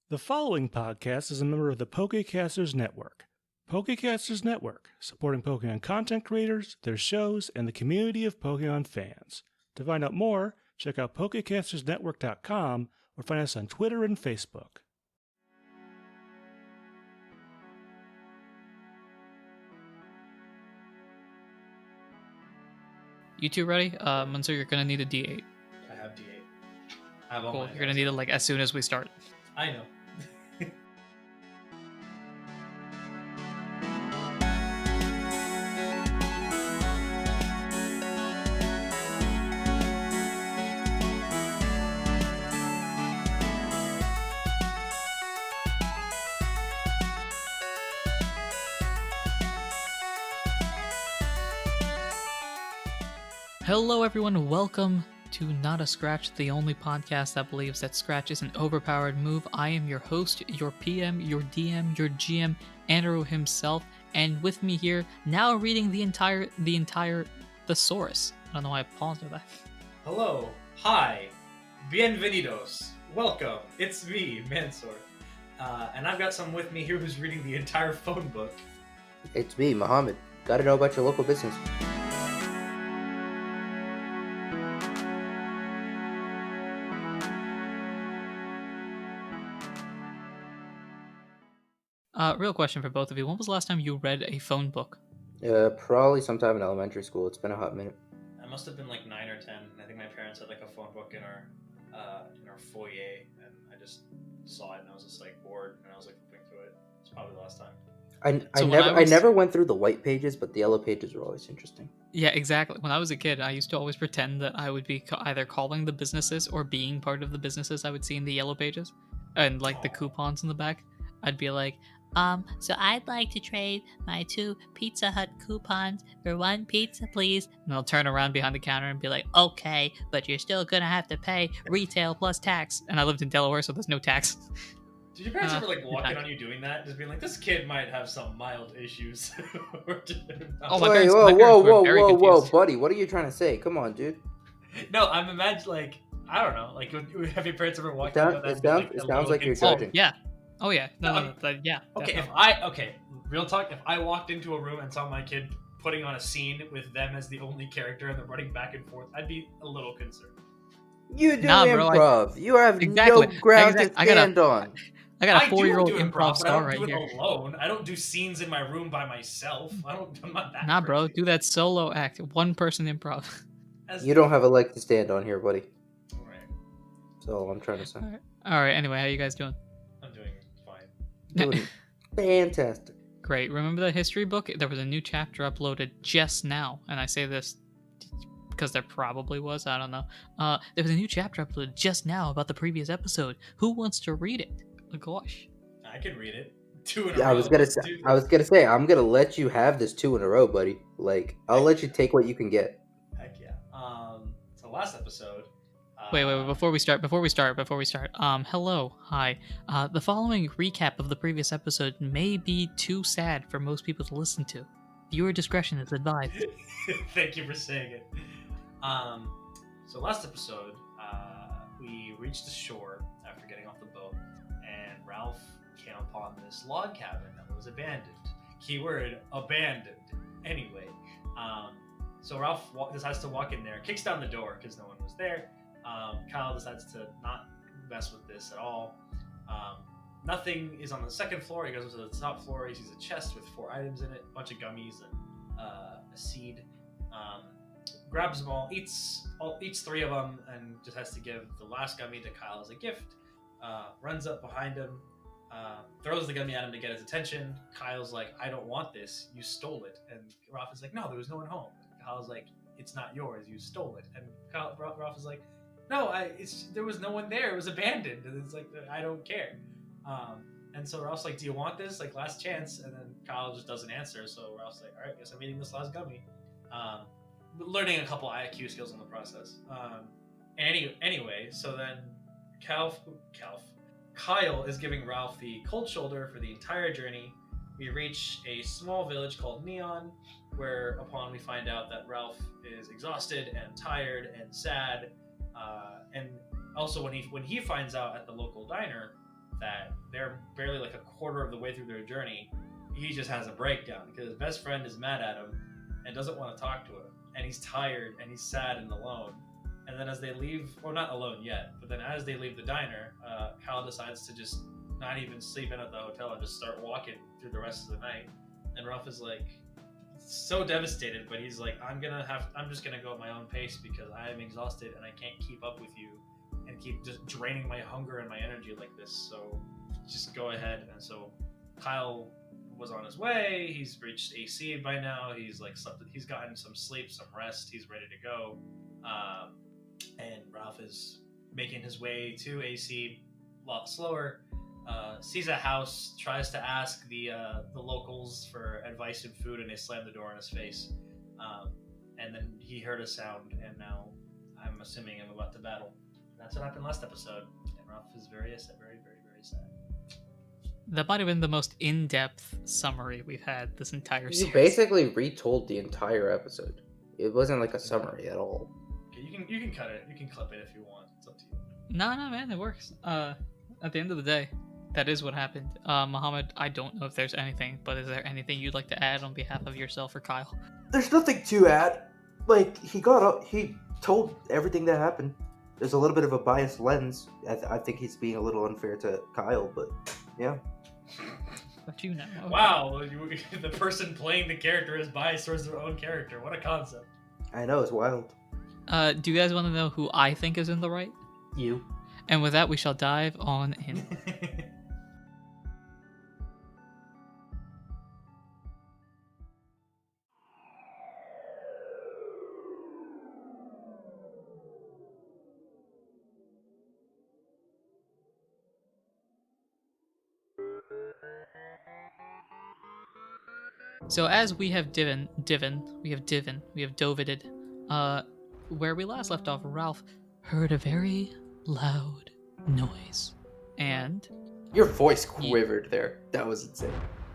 The following podcast is a member of the Pokecasters Network. Pokecasters Network, supporting Pokemon content creators, their shows, and the community of Pokemon fans. To find out more, check out PokecastersNetwork.com or find us on Twitter and Facebook. You two ready? Mansour, you're gonna need a D8. I have D8. I have all Cool. mine. You're gonna need it like as soon as we start. I know. Hello, everyone. Welcome to Not a Scratch, the only podcast that believes that Scratch is an overpowered move. I am your host, your PM, your DM, your GM, Anirudh himself, and with me here now reading the thesaurus. I don't know why I paused with that. Hello. Hi. Bienvenidos. Welcome. It's me, Mansour. And I've got someone with me here who's reading the entire phone book. It's me, Mohammed. Gotta know about your local business. Real question for both of you. When was the last time you read a phone book? Probably sometime in elementary school. It's been a hot minute. I must have been like 9 or 10. I think my parents had like a phone book in our foyer, and I just saw it and I was just like bored, and I was like flipping through it. It's probably the last time. I never went through the white pages, but the yellow pages were always interesting. Yeah, exactly. When I was a kid, I used to always pretend that I would be either calling the businesses or being part of the businesses I would see in the yellow pages, and like the coupons in the back. I'd be like, so I'd like to trade my 2 Pizza Hut coupons for 1 pizza, please. And I'll turn around behind the counter and be like, okay, but you're still gonna have to pay retail plus tax. And I lived in Delaware, so there's no tax. Did your parents ever like walk in on you doing that? Just being like, this kid might have some mild issues. Oh my Wait, parents were whoa, buddy, what are you trying to say? Come on, dude. No, I'm imagining like, I don't know, like have your parents ever walked in on that? It sounds like you're judging. Yeah. Oh yeah. No, yeah. Okay, definitely. real talk. If I walked into a room and saw my kid putting on a scene with them as the only character and they're running back and forth, I'd be a little concerned. You do improv. You have exactly. no ground to stand on. I got a 4-year-old improv improv star right here. I here. don't do it alone. I don't do scenes in my room by myself. I'm not that. Nah, crazy. bro, do that solo act. 1-person improv. You don't have a leg to stand on here, buddy. Right. That's all I'm trying to say. All right. Anyway, how you guys doing? I'm doing fine. Doing fantastic. Great. Remember the history book? There was a new chapter uploaded just now, and I say this because there probably was. I don't know. There was a new chapter uploaded just now about the previous episode. Who wants to read it? Oh, gosh. I can read it. 2 in a Yeah, row. I was gonna say, I'm gonna let you have this 2 in a row, buddy. Like, I'll let you take what you can get. Heck yeah. So last episode. Wait, before we start, hello, hi. The following recap of the previous episode may be too sad for most people to listen to. Viewer discretion is advised. Thank you for saying it. So last episode, we reached the shore after getting off the boat, and Ralph came upon this log cabin that was abandoned. Keyword, abandoned. Anyway, so Ralph decides to walk in there, kicks down the door because no one was there. Kyle decides to not mess with this at all. Nothing is on the second floor. He goes to the top floor. He sees a chest with 4 items in it, a bunch of gummies and a seed. Grabs them all, eats 3 of them, and just has to give the last gummy to Kyle as a gift. Runs up behind him, throws the gummy at him to get his attention. Kyle's like, I don't want this. You stole it. And Ralph is like, no, there was no one home. Kyle's like, it's not yours. You stole it. And Ralph is like, no, there was no one there. It was abandoned. And it's like, I don't care. And so Ralph's like, do you want this? Like, last chance. And then Kyle just doesn't answer. So Ralph's like, all right, guess I'm eating this last gummy. Learning a couple IQ skills in the process. Anyway, so then Kyle is giving Ralph the cold shoulder for the entire journey. We reach a small village called Neon, whereupon we find out that Ralph is exhausted and tired and sad. And also when he finds out at the local diner that they're barely like a quarter of the way through their journey, he just has a breakdown because his best friend is mad at him and doesn't want to talk to him, and he's tired and he's sad and alone. And then as they leave, well, not alone yet, but then as they leave the diner, Kyle decides to just not even sleep in at the hotel and just start walking through the rest of the night. And Ralph is like so devastated, but he's like, I'm just gonna go at my own pace because I am exhausted and I can't keep up with you and keep just draining my hunger and my energy like this. So just go ahead. And so Kyle was on his way. He's reached AC by now. He's like slept. He's gotten some sleep, some rest. He's ready to go. And Ralph is making his way to AC a lot slower. Sees a house, tries to ask the locals for advice and food, and they slam the door in his face. And then he heard a sound, and now I'm assuming I'm about to battle. And that's what happened last episode. And Ralph is very, very, very, very sad. That might have been the most in-depth summary we've had this entire series. You basically retold the entire episode. It wasn't like a summary at all. Okay, you can cut it. You can clip it if you want. It's up to you. No, man, it works. At the end of the day, that is what happened. Muhammad, I don't know if there's anything, but is there anything you'd like to add on behalf of yourself or Kyle? There's nothing to add. Like, he got up, he told everything that happened. There's a little bit of a biased lens. I think he's being a little unfair to Kyle, but yeah. But you know. Okay. Wow, the person playing the character is biased towards their own character. What a concept. I know, it's wild. Do you guys want to know who I think is in the right? You. And with that, we shall dive on in. So as we have dovided, where we last left off, Ralph heard a very loud noise, and Your voice quivered there. That was insane.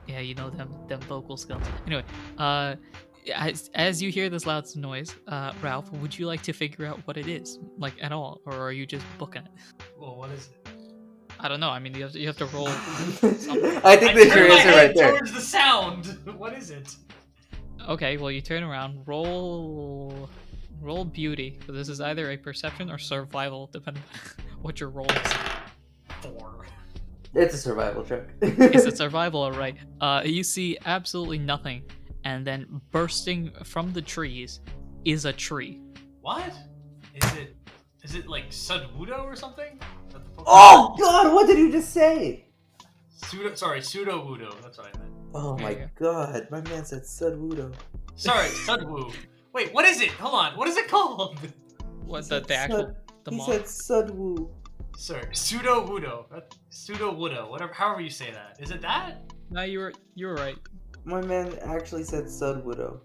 yeah, you know them vocal skills. Anyway, as you hear this loud noise, Ralph, would you like to figure out what it is, like at all, or are you just booking it? Well, what is it? I don't know. I mean, you have to roll. I think that's your turned my answer head right there. towards the sound. What is it? Okay, well, you turn around, roll beauty. So this is either a perception or survival, depending on what your roll is. 4. It's a survival check. It's a survival, all right. You see absolutely nothing, and then bursting from the trees is a tree. What? Is it like Sudwudo or something? Is that the Pokemon? Oh god, what did you just say? Pseudo-Wudo. That's what I meant. Oh There my you go. god, my man said Sudwudo. Sorry, Sudwoo. Wait, what is it? Hold on. What is it called? What the actual the He mod? said Sudwoo. Sorry, Pseudo-Wudo. Pseudo-Wudo. Whatever. However you say that. Is it that? No, you were right. My man actually said Sudwudo.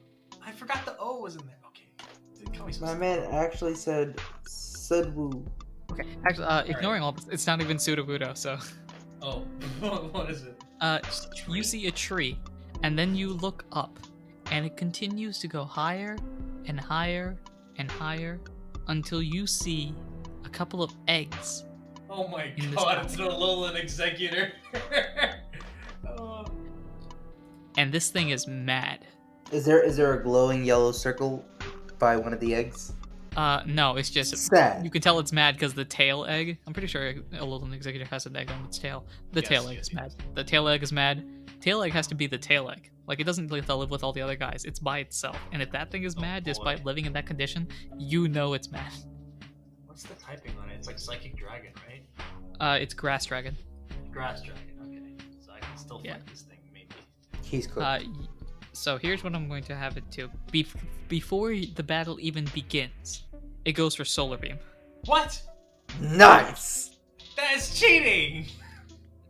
I forgot the O was in there. Okay. Call me My some- man actually said Sudwoo. Okay, actually, ignoring all this, it's not even Sudowoodo, so. Oh, what is it? Just a tree? You see a tree, and then you look up, and it continues to go higher and higher and higher until you see a couple of eggs. Oh my in this god, box. it's an Alolan Executor. Oh. And this thing is mad. Is there a glowing yellow circle by one of the eggs? No, it's just Sad. you can tell it's mad because the tail egg. I'm pretty sure a little executor has an egg on its tail. The Yes, tail egg yes, is yes. mad. The tail egg is mad. Tail egg has to be the tail egg. Like it doesn't live with all the other guys. It's by itself. And if that thing is Oh, mad, boy. despite living in that condition, you know it's mad. What's the typing on it? It's like Psychic Dragon, right? It's grass dragon. Grass Dragon, okay. So I can still fight Yeah. this thing, maybe. He's cooked. So here's what I'm going to have it do. Before the battle even begins, it goes for solar beam. What? Nice! That is cheating!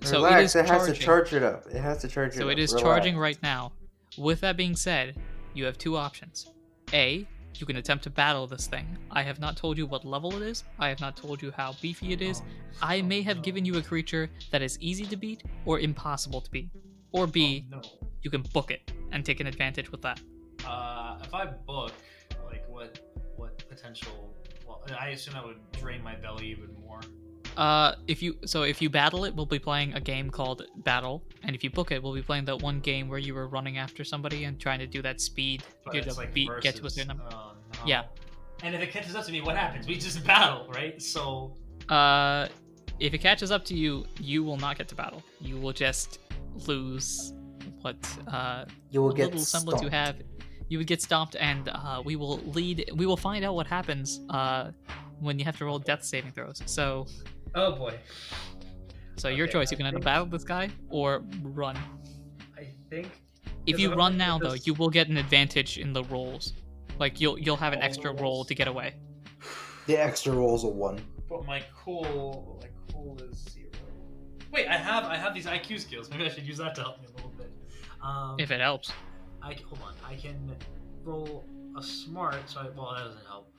So Relax, it is has to charging. charge it up. It has to charge it up. So it is Relax. charging right now. With that being said, you have two options. A, you can attempt to battle this thing. I have not told you what level it is. I have not told you how beefy it is. I may have given you a creature that is easy to beat or impossible to beat. Or B, No. you can book it and take an advantage with that. If I book, like, what potential... Well, I assume that would drain my belly even more. If you battle it, we'll be playing a game called Battle, and if you book it, we'll be playing that one game where you were running after somebody and trying to do that speed, But get it's to like get to a versus. certain number. Oh, no. Yeah. And if it catches up to me, what happens? We just battle, right? So. If it catches up to you, you will not get to battle. You will just lose what You will get little semblance you stomped. have. You would get stomped, and we will find out what happens when you have to roll death saving throws. So Oh boy. your Okay, choice. You I can either think- battle this guy or run. I think. If 'cause you I don't run think now, it though, does- you will get an advantage in the rolls. Like you'll have an extra roll to get away. The extra roll's a 1. But my cool is 0. Wait, I have these IQ skills. Maybe I should use that to help me a little bit. If it helps. Hold on. I can roll a smart. That doesn't help.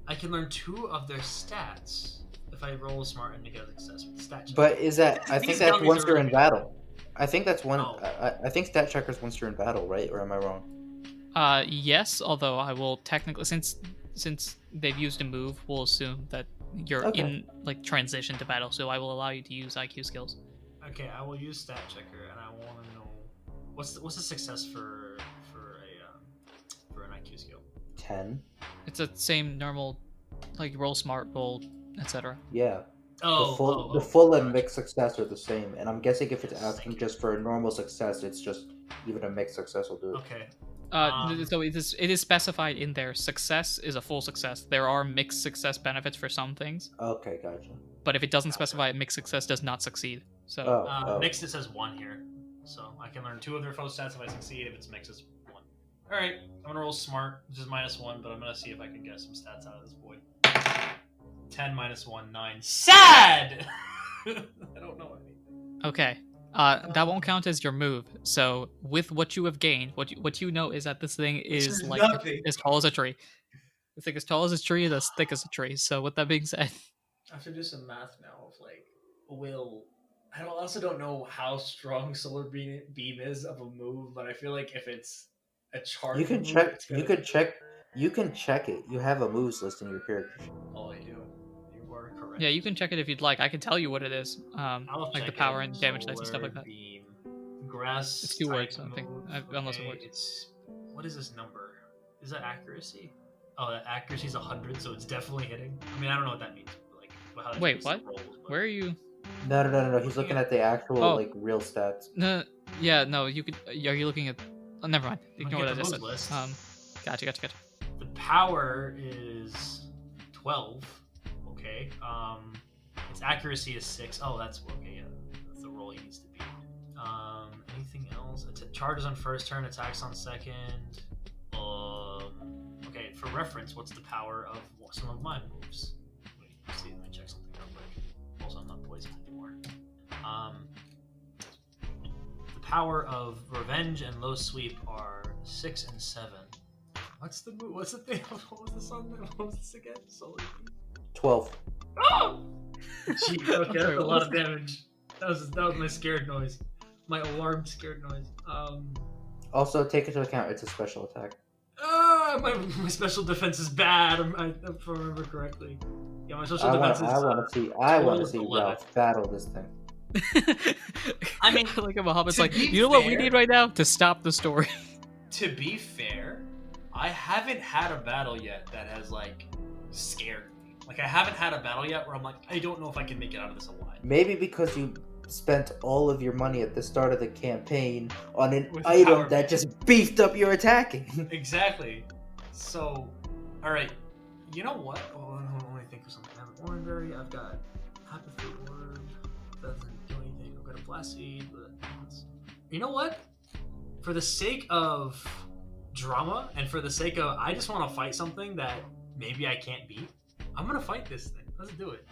I can learn 2 of their stats if I roll a smart and make a success with the stat check. But is that? I think These that's dummies once are you're really in good. battle. I think that's one. Oh. I think stat checkers once you're in battle, right? Or am I wrong? Yes. Although I will technically, since they've used a move, we'll assume that you're Okay. in like transition to battle. So I will allow you to use IQ skills. Okay, I will use stat checker, and I want to know what's the success for an IQ skill. 10. It's the same normal, like roll smart, roll, etc. Yeah. Oh, The full and mixed success are the same, and I'm guessing if it's asking just for a normal success, it's just even a mixed success will do it. Okay. So it is specified in there. Success is a full success. There are mixed success benefits for some things, Okay, gotcha. but if it doesn't specify, mixed success does not succeed. So Oh. Mixed, it says 1 here, so I can learn 2 of their foe stats if I succeed. If it's mixed, it's 1. All right, I'm gonna roll smart, which is -1, but I'm gonna see if I can get some stats out of this boy. 10 minus 1, 9. Sad. I don't know anything. okay, that won't count as your move. So with what you have gained, what you know is that this thing is is like nothing. as tall as a tree. The thing as tall as a tree, and as thick as a tree. So with that being said, I have to do some math now of like, I also don't know how strong solar beam is of a move, but I feel like if it's a charge, You can move, check. it's You gonna- can check. You can check it. You have a moves list in your character sheet. Oh, I do. You are correct. yeah, you can check it if you'd like. I can tell you what it is, I'll like the check power it. and damage dice and stuff like Solar that. Beam. Grass. It's 2 words, type I think, move. unless it Okay, works. It's what is this number? Is that accuracy? Oh, that accuracy is 100, so it's definitely hitting. I mean, I don't know what that means. But like, how that Wait, means what? rolls, but- Where are you? No. He's looking at the actual Oh. like real stats. No, yeah, no. You could. Are you looking at? Oh, never mind. Ignore at what I the just moves said. list. Gotcha. The power is 12. Okay. Its accuracy is 6. Oh, that's okay. Yeah, that's the roll he needs to beat. Anything else? Charges on first turn, attacks on second. Okay. For reference, what's the power of some of my moves? Wait, let's see. Let me check something real quick. Also, I'm not poisoned anymore. The power of revenge and low sweep are 6 and 7. What's the move? What's the thing? What was the song? What was this again? Solar Beam? 12. Oh! Gee, okay, that's a lot of damage. That was my scared noise. My alarmed scared noise. Also, take into account it's a special attack. My special defense is bad. If I remember correctly. Yeah, my special I want defense is. to see 11. Ralph battle this thing. I mean, like a Muhammad's to like, be you know what we fair- need right now to stop the story. To be fair, I haven't had a battle yet that has like scared me. Like I haven't had a battle yet where I'm like, I don't know if I can make it out of this alive. Maybe because you spent all of your money at the start of the campaign on an With item power that band. just beefed up your attacking. Exactly. So, all right. You know what? Oh, let me think of something. I have an Oranberry. I've got Apathy Orb. Doesn't do anything. I've got a Blast Seed. But you know what? For the sake of drama and for the sake of, I just want to fight something that maybe I can't beat. I'm gonna fight this thing. Let's do it.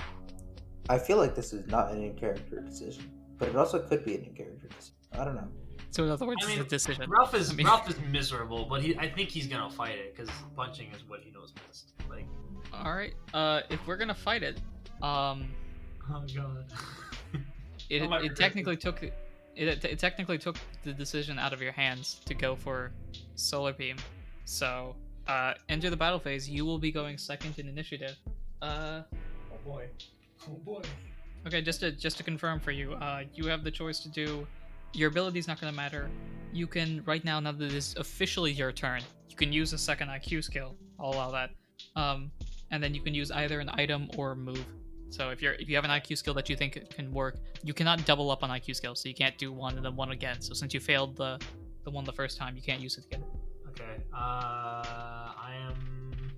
I feel like this is not an in-character decision, but it also could be an in-character decision. I don't know. So in other words, I mean, it's a decision. Ralph is I mean- Ralph is miserable, but I think he's gonna fight it because punching is what he knows best. Like, All right. If we're gonna fight it, oh god. it, I might it regret technically took it technically took the decision out of your hands to go for Solar Beam. So enter the battle phase. You will be going second in initiative. Oh boy. Oh boy. Okay, just to confirm for you, you have the choice to do. Your ability's not going to matter. You can right now that it is officially your turn. You can use a second IQ skill. I'll allow that. And then you can use either an item or a move. So if you have an IQ skill that you think can work, you cannot double up on IQ skills. So you can't do one and then one again. So since you failed the one the first time, you can't use it again. Okay. I am.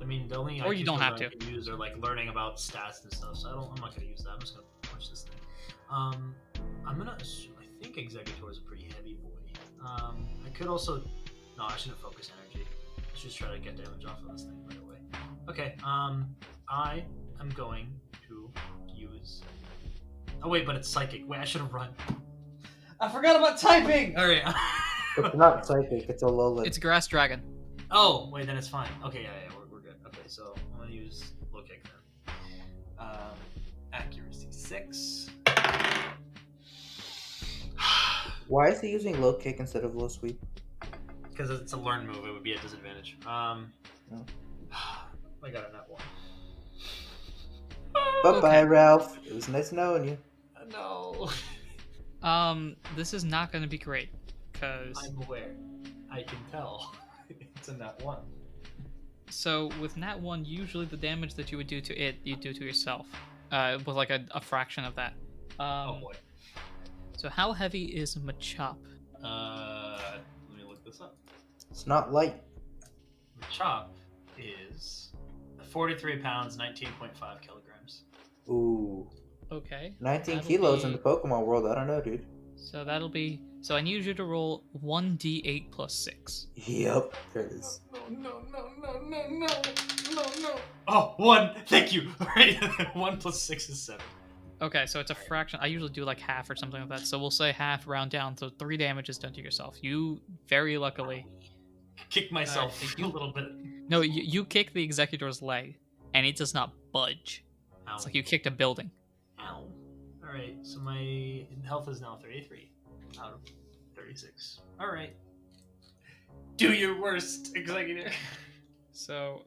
I mean, the only Or you IQ don't have skills to. I can use are like learning about stats and stuff. So I'm not gonna use that. I'm just gonna punch this thing. I'm gonna assume. I think Executor is a pretty heavy boy. I could also. No, I shouldn't focus energy. I should just try to get damage off of this thing right away. Okay. I am going to use. Oh wait, but it's psychic. Wait, I should have run. I forgot about typing. All right. It's not psychic. It's a Alolan. It's Grass Dragon. Oh, wait, then it's fine. Okay, yeah, we're good. Okay, so I'm gonna use low kick then. Accuracy 6. Why is he using low kick instead of low sweep? Because it's a learn move, it would be a disadvantage. I got a net 1. Bye-bye, Ralph. It was nice knowing you. No. This is not going to be great because. I'm aware. I can tell. It's a net 1. So with Nat 1, usually the damage that you would do to it, you do to yourself. With like a fraction of that. Oh boy. So how heavy is Machop? Let me look this up. It's not light. Machop is 43 pounds, 19.5 kilograms. Ooh. Okay. 19 that'll kilos in be- the Pokemon world. I don't know, dude. So that'll be. So I need you to roll 1d8 plus 6. Yep. There it is. No. Oh, 1. Thank you. All right. 1 plus 6 is 7. Okay, so it's a fraction. I usually do like half or something like that. So we'll say half, round down. So 3 damage is done to yourself. You very luckily. Kick myself thank a little bit. No, you kick the Executor's leg, and it does not budge. Ow. It's like you kicked a building. Ow. Alright, so my health is now 33 out of 36. Alright. Do your worst, Executor. So,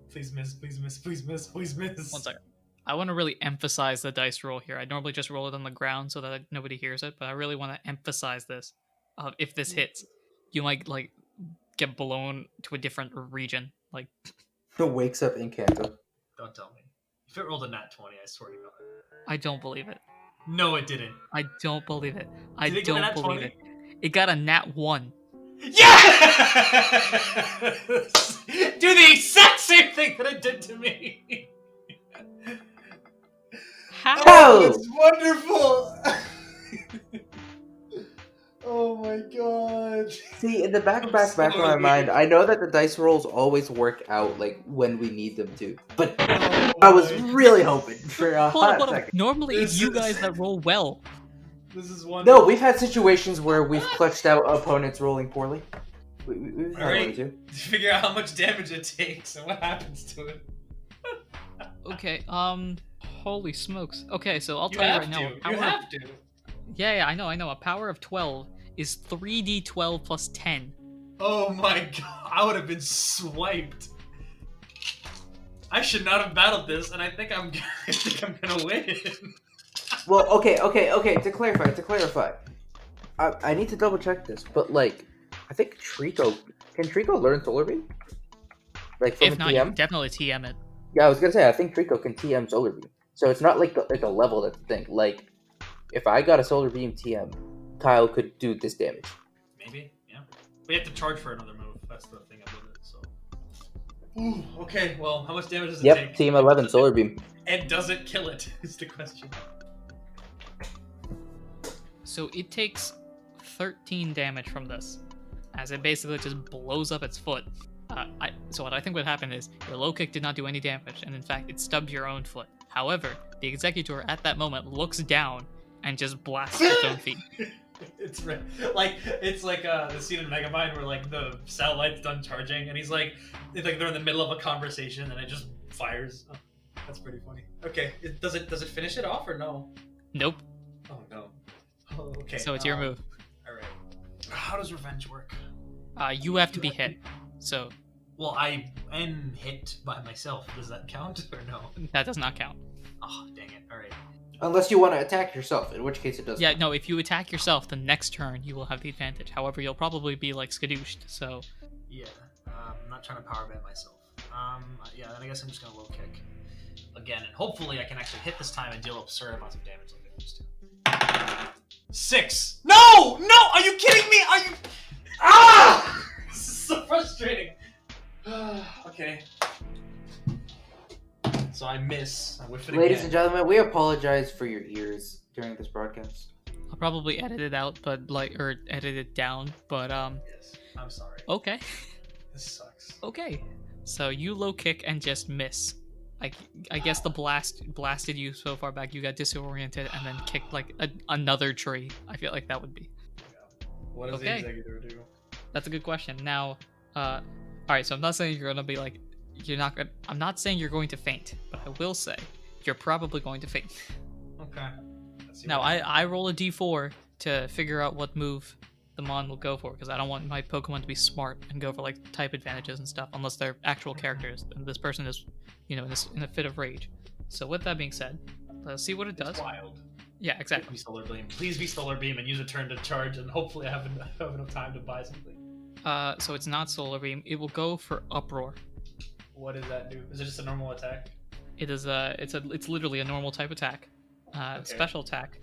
Please miss, please miss, please miss, please miss. 1 second. I want to really emphasize the dice roll here. I normally just roll it on the ground so that nobody hears it, but I really want to emphasize this. If this hits, you might like get blown to a different region. Like, Wakes up Incanto. Don't tell me. If it rolled a nat 20, I swear to God. I don't believe it. No, it didn't. I don't believe it. I Did it get a don't nat believe 20? it. It got a nat 1. Yes! Do the exact same thing that it did to me. How? Oh! It's wonderful. Oh my god. See, in the back I'm of my sorry. mind, I know that the dice rolls always work out like when we need them to. But Oh I was my- really hoping for a Hold on, hot hold on. second. Normally, it's This you is- guys that roll well. This is wonderful. No, we've had situations where we've clutched out opponents rolling poorly. We've had Alright. one too. Figure out how much damage it takes and what happens to it. Okay, holy smokes. Okay, so I'll You tell you have right to. now. You have to. Yeah, I know. A power of 12 is 3d12 plus 10. Oh my god. I would have been swiped. I should not have battled this, and I think I'm gonna win. Well, okay. To clarify, I need to double check this, but like, I think Trico can Trico learn Solar Beam? Like from If a not, you TM? can definitely TM it. Yeah, I was gonna say I think Trico can TM Solar Beam, so it's not like a level that's the thing. Like, if I got a Solar Beam TM, Kyle could do this damage. Maybe, yeah. We have to charge for another move. That's the thing about it. So. Ooh, okay. Well, how much damage does it Yep, take? Team 11 Solar Beam. And does it kill it? Is the question. So it takes 13 damage from this, as it basically just blows up its foot. So what I think would happen is your low kick did not do any damage, and in fact it stubbed your own foot. However, the Executor at that moment looks down and just blasts its own feet. It's like the scene in Megamind where like the satellite's done charging and he's like, it's like they're in the middle of a conversation and it just fires. Oh, that's pretty funny. Okay, does it finish it off or no? Nope. Oh no. Oh, okay. So it's your move. All right. How does revenge work? You have to be hit. So Well, I am hit by myself. Does that count or no? that does not count. Oh, dang it. All right. Unless you want to attack yourself, in which case it does. Yeah, no, if you attack yourself, the next turn you will have the advantage. However, you'll probably be like skadooshed, so. Yeah. I'm not trying to power ban myself. Yeah, then I guess I'm just gonna low kick again, and hopefully I can actually hit this time and deal absurd amounts of damage like I used to. 6. No! No! Are you kidding me? Are you? Ah! This is so frustrating. Okay. So I miss. I whiff it Ladies again. and gentlemen, we apologize for your ears during this broadcast. I'll probably edit it out, but or edit it down, but Yes. I'm sorry. okay. This sucks. Okay. So you low kick and just miss. I guess the blasted you so far back, you got disoriented and then kicked like another tree. I feel like that would be. What does Okay. the executor do? That's a good question. Now, all right. So I'm not saying you're gonna be like, you're not gonna. I'm not saying you're going to faint, but I will say you're probably going to faint. Okay. Let's see Now what- I roll a d4 to figure out what move the mon will go for, because I don't want my Pokemon to be smart and go for like type advantages and stuff unless they're actual characters. And this person is, in a fit of rage. So with that being said, let's see what it does. It's wild. Yeah, Please exactly. be Solar Beam. Please be Solar Beam and use a turn to charge, and hopefully I have enough time to buy something. So it's not Solar Beam. It will go for Uproar. What does that do? Is it just a normal attack? It is it's literally a normal type attack. Okay. Special attack.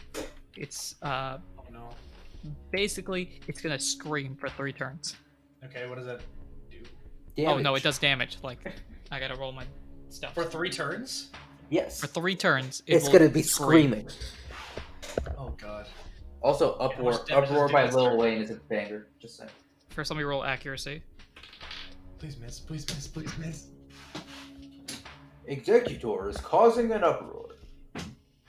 It's Oh no. basically it's gonna scream for 3 turns. Okay, what does that do? Oh no, it does damage. Like I gotta roll my stuff. For 3 turns? Yes. For 3 turns, It's will gonna be scream. screaming. Oh god. Also, how Uproar, much damage does Uproar it do by this Lil turn? Wayne is a banger. Just saying. First, let me roll accuracy. Please miss, please miss, please miss. Executor is causing an uproar.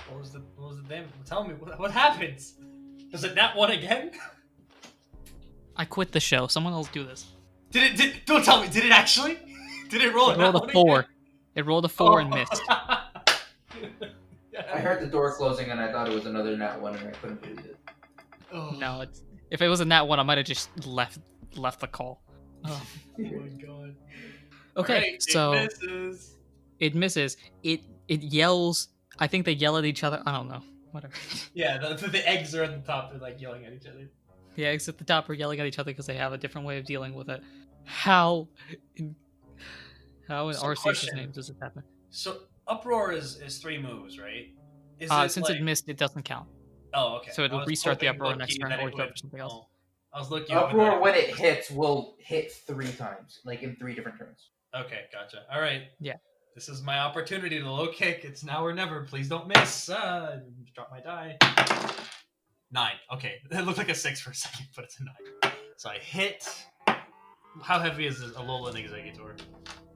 What was the damage? Tell me, what happens? Does it nat 1 again? I quit the show. Someone else do this. Don't tell me, did it actually? Did it roll It rolled a 4. It rolled a 4 and missed. I heard the door closing and I thought it was another nat one and I couldn't believe it. Oh. No, if it was a nat 1, I might have just left the call. Oh. Oh my god. Okay, Alright, so it misses. it misses. It yells. I think they yell at each other. I don't know. Whatever. Yeah, the eggs are at the top. They're like yelling at each other. The eggs at the top are yelling at each other because they have a different way of dealing with it. How in So Arceus' question. name does it happen? So uproar is 3 moves, right? Is Since like... it missed, it doesn't count. Oh, okay. So it'll I was restart the hoping uproar low-key next turn that or it go would- for something else. oh, I was looking. Uproar, when it hits, will hit 3 times, like in 3 different turns. Okay, gotcha. All right. Yeah. This is my opportunity to low kick. It's now or never. Please don't miss. Drop my die. 9. Okay, it looked like a 6 for a second, but it's a 9. So I hit. How heavy is this Alolan Executor?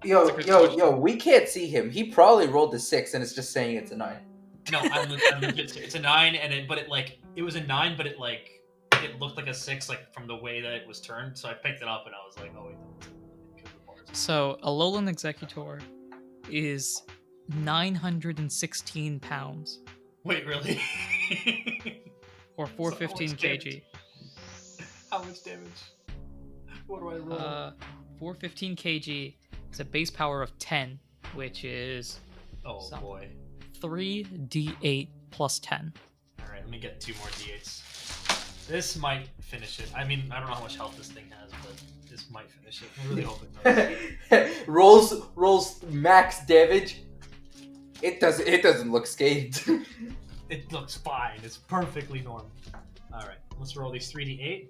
Yo, we can't see him. He probably rolled a 6 and it's just saying it's a 9. No, I'm legit. It's a 9, and it was a 9, but it looked like a 6, like from the way that it was turned. So I picked it up and I was like, oh wait, no, it's a bars. So Alolan Executor is 916 pounds Wait, really? or 415 So much kg. How much damage? What do I roll? 415 kg is a base power of 10, which is Oh something. boy. 3d8 plus 10. Alright, let me get 2 more d8s. This might finish it. I mean, I don't know how much health this thing has, but this might finish it. I really hope it does. rolls max damage. It doesn't look scathed. It looks fine. It's perfectly normal. Alright, let's roll these 3d8.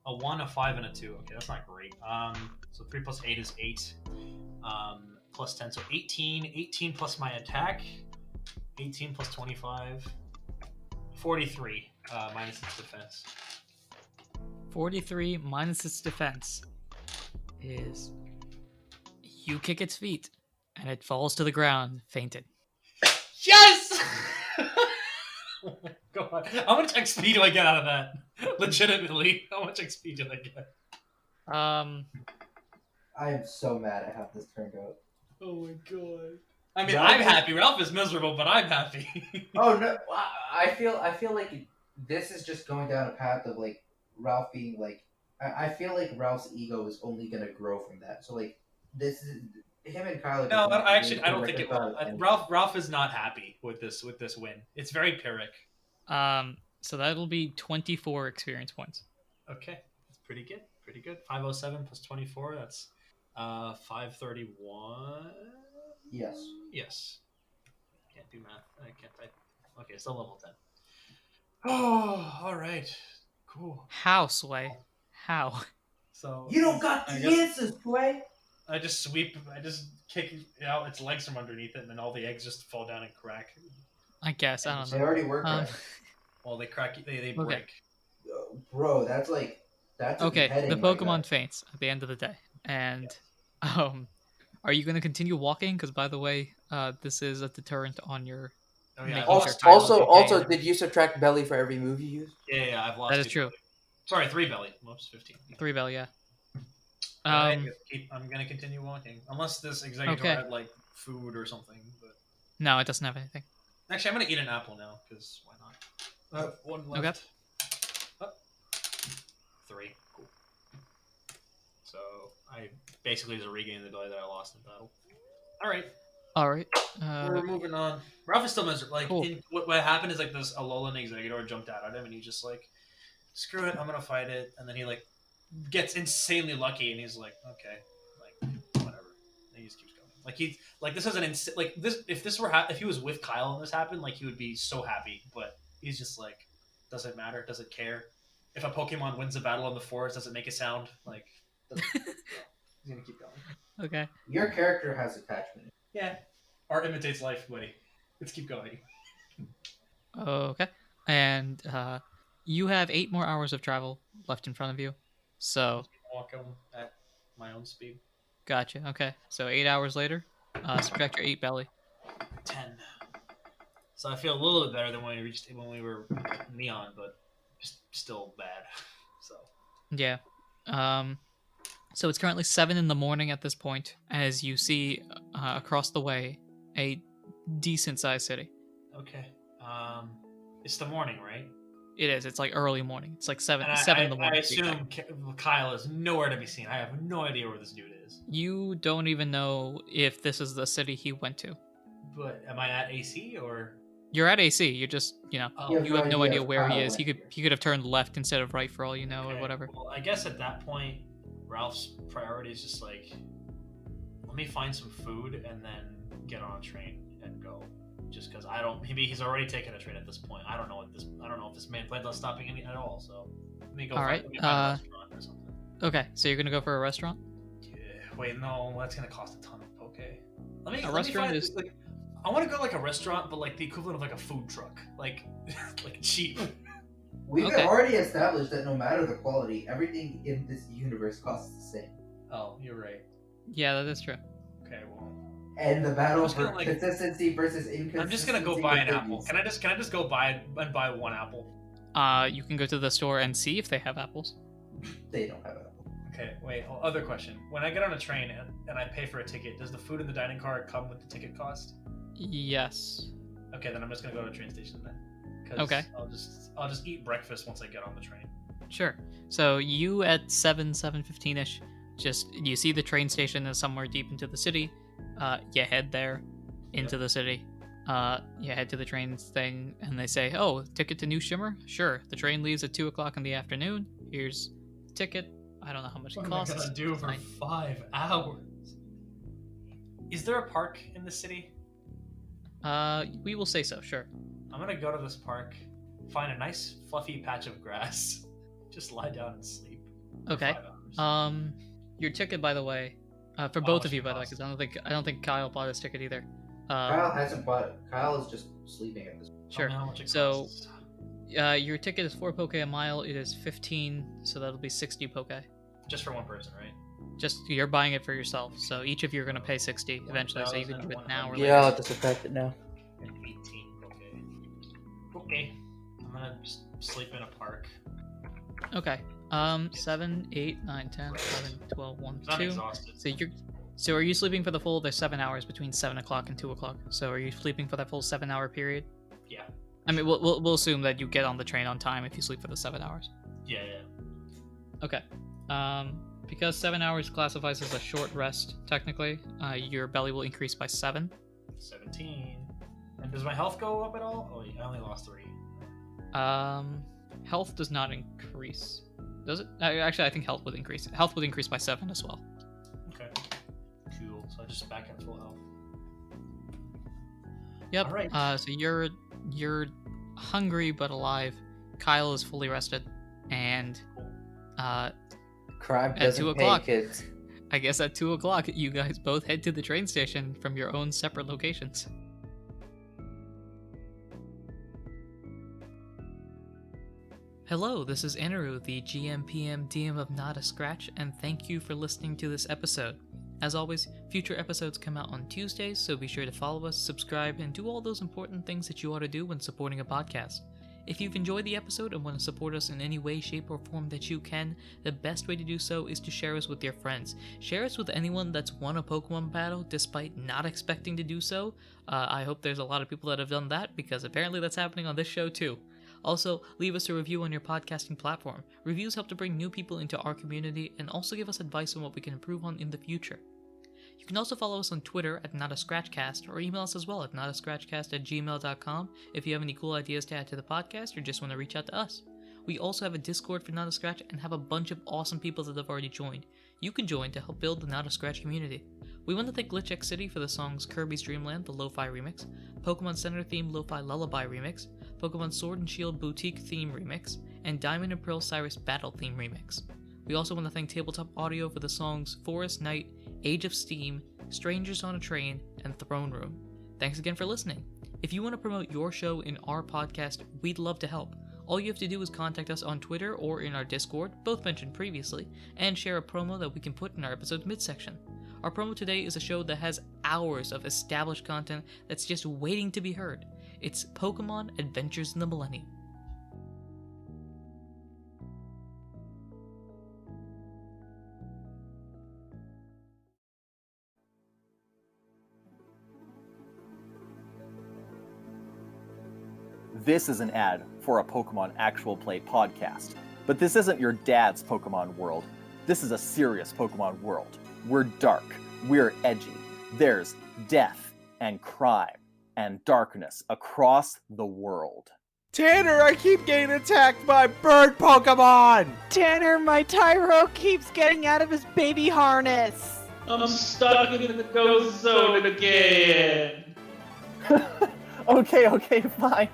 A 1, a 5, and a 2. Okay, that's not great. So 3 plus 8 is 8. Plus 10, so 18. 18 plus my attack. 18 plus 25. 43 minus its defense. 43 minus its defense is you kick its feet and it falls to the ground, fainted. Yes! Oh my god. How much XP do I get out of that? Legitimately, how much XP did I get? I am so mad at how this turned out. Oh my god. I mean, Ralph I'm is- happy. Ralph is miserable, but I'm happy. Oh no! I feel like this is just going down a path of like Ralph being like. I feel like Ralph's ego is only gonna grow from that. So like this is Him and Kyle. No, just I actually I don't like think a it will. thought, and- Ralph is not happy with this win. It's very Pyrrhic. So that'll be 24 experience points. Okay, that's pretty good. Pretty good. 507 plus 24. That's 531. Yes. Yes. Can't do math. I can't type. Okay, still level 10. Oh, all right. Cool. How, Sway? How? So You don't got I the guess- answers, Sway. I just kick out its legs from underneath it, and then all the eggs just fall down and crack. I guess, I don't They know. already work. Well, they crack. They Okay. break. Bro, that's a Okay, beheading the like Pokemon that. faints at the end of the day. And, are you going to continue walking? Because, by the way, this is a deterrent on your... Oh yeah. Making I've sure lost- Kyle Also, is also, okay. did you subtract belly for every move you used? Yeah, I've lost. That is 2 true. belly. Sorry, 3 belly. Whoops, 15. 3 bell, yeah. I'm gonna continue walking unless this executor Okay. had like food or something. But No, it doesn't have anything. actually, I'm gonna eat an apple now because why not? One left. Oh. 3. Cool. So I basically just regained the belly that I lost in battle. All right, All right. we're moving on. Ralph is still miserable. Like Cool. what happened is like this Alolan Executor jumped out at him and he's just like, screw it, I'm gonna fight it. And then he like gets insanely lucky and he's like, okay, like whatever. And he just keeps going. Like he's like this is an like this if this were if he was with Kyle and this happened, like he would be so happy. But he's just like, doesn't matter, doesn't care. If a Pokemon wins a battle in the forest, does it make a sound? Like doesn't- he's gonna keep going. Okay. Your character has attachment. Yeah. Art imitates life, buddy. Let's keep going. Okay. And, you have 8 more hours of travel left in front of you. So, Walking at my own speed. gotcha. Okay. So 8 hours later, subtract your 8 belly. 10. So I feel a little bit better than when we were neon, but still bad. So Yeah. So it's currently 7 in the morning at this point, as you see across the way a decent-sized city. okay. It's the morning, right? It is. It's like early morning. It's like 7 And 7 in the morning. I to be exact. assume Kyle is nowhere to be seen. I have no idea where this dude is. You don't even know if this is the city he went to. But am I at AC or? You're at AC. You're just, Oh, Yeah. you have no idea if where he Kyle is. He went could have turned left instead of right for all you know, or okay. whatever. Well, I guess at that point, Ralph's priority is just like, let me find some food and then get on a train and go. Just because I don't, maybe he's already taken a train at this point. I don't know if this man plans on stopping any at all. So let me go. All find, right, let me find a restaurant or something. Okay, so you're gonna go for a restaurant. Yeah, wait, no, that's gonna cost a ton of poke. Let me. A let restaurant me find, is- like, I want to go like a restaurant, but like the equivalent of like a food truck, like like cheap. We've Okay. already established that no matter the quality, everything in this universe costs the same. Oh, you're right. Yeah, that is true. Okay, well, And the battle just for gonna, like- consistency versus inconsistency. I'm just gonna go buy an apple. continues. Can I just go buy one apple? You can go to the store and see if they have apples. They don't have an apple. Okay, wait. Other question. When I get on a train and I pay for a ticket, does the food in the dining car come with the ticket cost? Yes. Okay, then I'm just gonna go to a train station then. 'Cause Okay. I'll just eat breakfast once I get on the train. Sure. So you at 7:15ish, just you see the train station is somewhere deep into the city. You head there, into the city. You head to the train thing, and they say, "Oh, ticket to New Shimmer? Sure. The train leaves at 2 o'clock in the afternoon. Here's the ticket. I don't know how much it What costs. am I gonna do for Fine. 5 hours? Is there a park in the city? We will say so. Sure. I'm gonna go to this park, find a nice fluffy patch of grass, just lie down and sleep. For Okay. 5 hours. Your ticket, by the way, for How both much of you, it by the way, costs? because I don't think Kyle bought his ticket either. Kyle hasn't bought it. Kyle is just sleeping at this point. Tell Sure. me how much it So- costs. Your ticket is 4 poke a mile. It is 15, so that'll be 60 poke. Just for one person, right? Just you're buying it for yourself, so each of you are gonna pay 60 eventually. So you can do it now or later. Yeah, I'll just subtract it now. 18. Okay. Okay. I'm gonna just sleep in a park. Okay. 7, 8, 9, 10, 11, 12, 1, 'Cause I'm 2. exhausted. So are you sleeping for the full? There's 7 hours between 7 o'clock and 2 o'clock. So are you sleeping for that full 7-hour period? Yeah. I mean, we'll assume that you get on the train on time if you sleep for the 7 hours. Yeah. Okay. Because 7 hours classifies as a short rest, technically, your belly will increase by 7. 17. And does my health go up at all? Oh, I only lost 3. Health does not increase. Does it? Actually, I think health would increase. Health would increase by 7 as well. Okay. Cool. So I just back at full health. Yep. All right. So you're hungry but alive. Kyle is fully rested, and Crime at doesn't 2 pay, o'clock, kids. I guess at 2 o'clock, you guys both head to the train station from your own separate locations. Hello, this is Anirudh, the GM DM of Not a Scratch, and thank you for listening to this episode. As always, future episodes come out on Tuesdays, so be sure to follow us, subscribe, and do all those important things that you ought to do when supporting a podcast. If you've enjoyed the episode and want to support us in any way, shape, or form that you can, the best way to do so is to share us with your friends. Share us with anyone that's won a Pokemon battle despite not expecting to do so. I hope there's a lot of people that have done that, because apparently that's happening on this show too. Also, leave us a review on your podcasting platform. Reviews help to bring new people into our community and also give us advice on what we can improve on in the future. You can also follow us on Twitter at NotAScratchCast, or email us as well at notascratchcast@gmail.com if you have any cool ideas to add to the podcast or just want to reach out to us. We also have a Discord for Not a Scratch and have a bunch of awesome people that have already joined. You can join to help build the Not a Scratch community. We want to thank Glitch X City for the songs Kirby's Dream Land, the Lo-Fi remix, Pokemon Center theme Lo-Fi Lullaby remix, Pokemon Sword and Shield Boutique theme remix, and Diamond and Pearl Cyrus Battle theme remix. We also want to thank Tabletop Audio for the songs Forest Night, Age of Steam, Strangers on a Train, and Throne Room. Thanks again for listening. If you want to promote your show in our podcast, we'd love to help. All you have to do is contact us on Twitter or in our Discord, both mentioned previously, and share a promo that we can put in our episode's midsection. Our promo today is a show that has hours of established content that's just waiting to be heard. It's Pokemon Adventures in the Millennium. This is an ad for a Pokemon Actual Play podcast. But this isn't your dad's Pokemon world. This is a serious Pokemon world. We're dark. We're edgy. There's death and crime and darkness across the world. Tanner, I keep getting attacked by bird Pokemon! Tanner, my Tyro keeps getting out of his baby harness. I'm stuck in the ghost zone again. Okay, fine.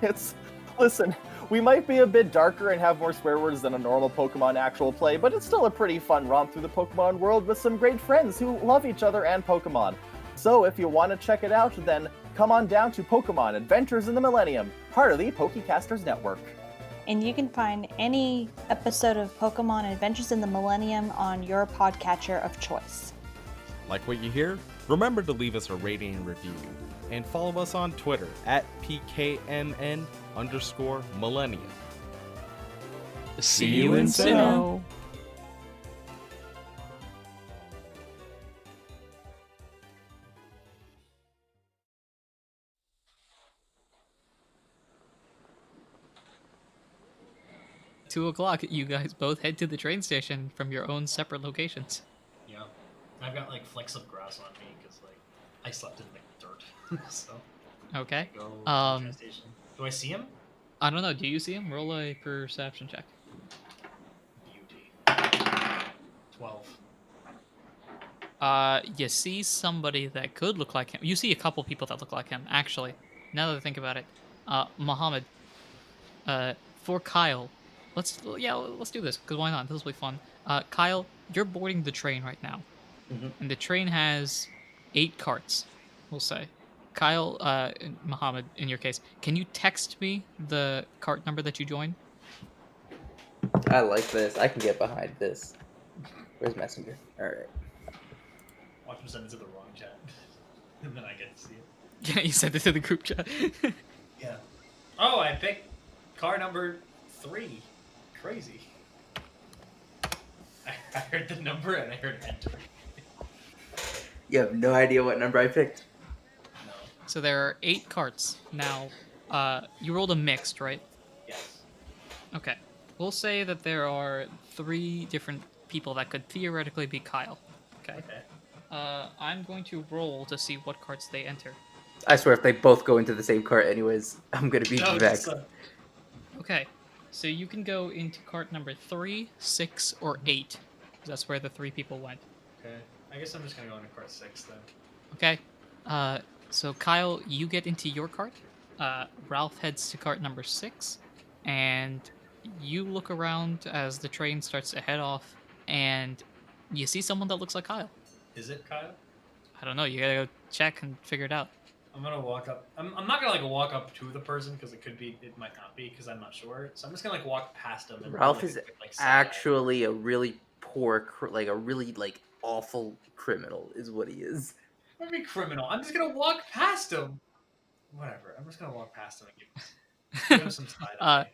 Listen, we might be a bit darker and have more swear words than a normal Pokemon Actual Play, but it's still a pretty fun romp through the Pokemon world with some great friends who love each other and Pokemon. So if you want to check it out, then come on down to Pokemon Adventures in the Millennium, part of the Pokecasters Network. And you can find any episode of Pokemon Adventures in the Millennium on your podcatcher of choice. Like what you hear? Remember to leave us a rating and review. And follow us on Twitter at PKMN_Millennium. See you in Sinnoh. 2 o'clock, you guys both head to the train station from your own separate locations. Yeah. I've got like flecks of grass on me because like I slept in like dirt. So Okay. go to the train station. Do I see him? I don't know. Do you see him? Roll a perception check. Beauty. 12. You see somebody that could look like him. You see a couple people that look like him, actually. Now that I think about it. Muhammad. For Kyle. Let's do this, because why not? This will be fun. Kyle, you're boarding the train right now. Mhm. And the train has 8 carts, we'll say. Kyle, Muhammad, in your case, can you text me the cart number that you joined? I like this. I can get behind this. Where's Messenger? Alright. Watch him send it to the wrong chat. And then I get to see it. Yeah, you sent it to the group chat. Yeah. Oh, I picked car number 3. Crazy. I heard the number and I heard enter. You have no idea what number I picked. No. So there are 8 carts. Now, you rolled a mixed, right? Yes. Okay. We'll say that there are 3 different people that could theoretically be Kyle. Okay. Okay. I'm going to roll to see what carts they enter. I swear, if they both go into the same cart, anyways, I'm gonna be That would vexed. suck. Okay, so you can go into cart number 3, 6, or 8. That's where the 3 people went. Okay. I guess I'm just gonna go into cart 6 then. Okay. So Kyle, you get into your cart. Ralph heads to cart number 6, and you look around as the train starts to head off, and you see someone that looks like Kyle. Is it Kyle? I don't know. You gotta go check and figure it out. I'm gonna walk up. I'm not gonna like walk up to the person because it might not be because I'm not sure. So I'm just gonna like walk past him. And Ralph like, is like, side eye. actually a really poor, like a really like awful criminal, is what he is. What do you mean criminal? I'm just gonna walk past him. Whatever. I'm just gonna walk past him and give him some side eye.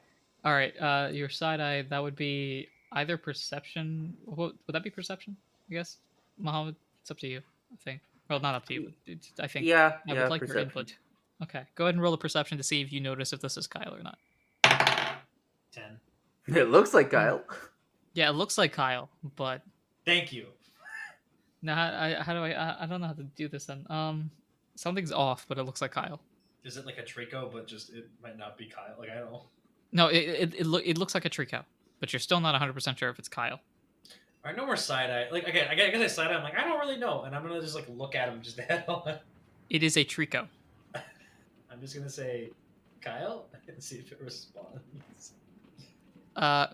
All right. Your side eye, that would be either perception. Would that be perception? I guess. Mohammed, it's up to you. I think. Well, not up to you. But I think. Yeah, I would like your input. Okay. Go ahead and roll a perception to see if you notice if this is Kyle or not. 10. It looks like Kyle. Yeah, it looks like Kyle, but Thank you. now how do I don't know how to do this then. Something's off, but it looks like Kyle. Is it like a Trico, but just it might not be Kyle? Like I don't know. No, it looks like a Trico, but you're still not 100% sure if it's Kyle. All right, no more side eye. Like again, I guess I side eye. I'm like I don't really know, and I'm gonna just like look at him just to head on. It is a Trico. I'm just gonna say Kyle and see if it responds.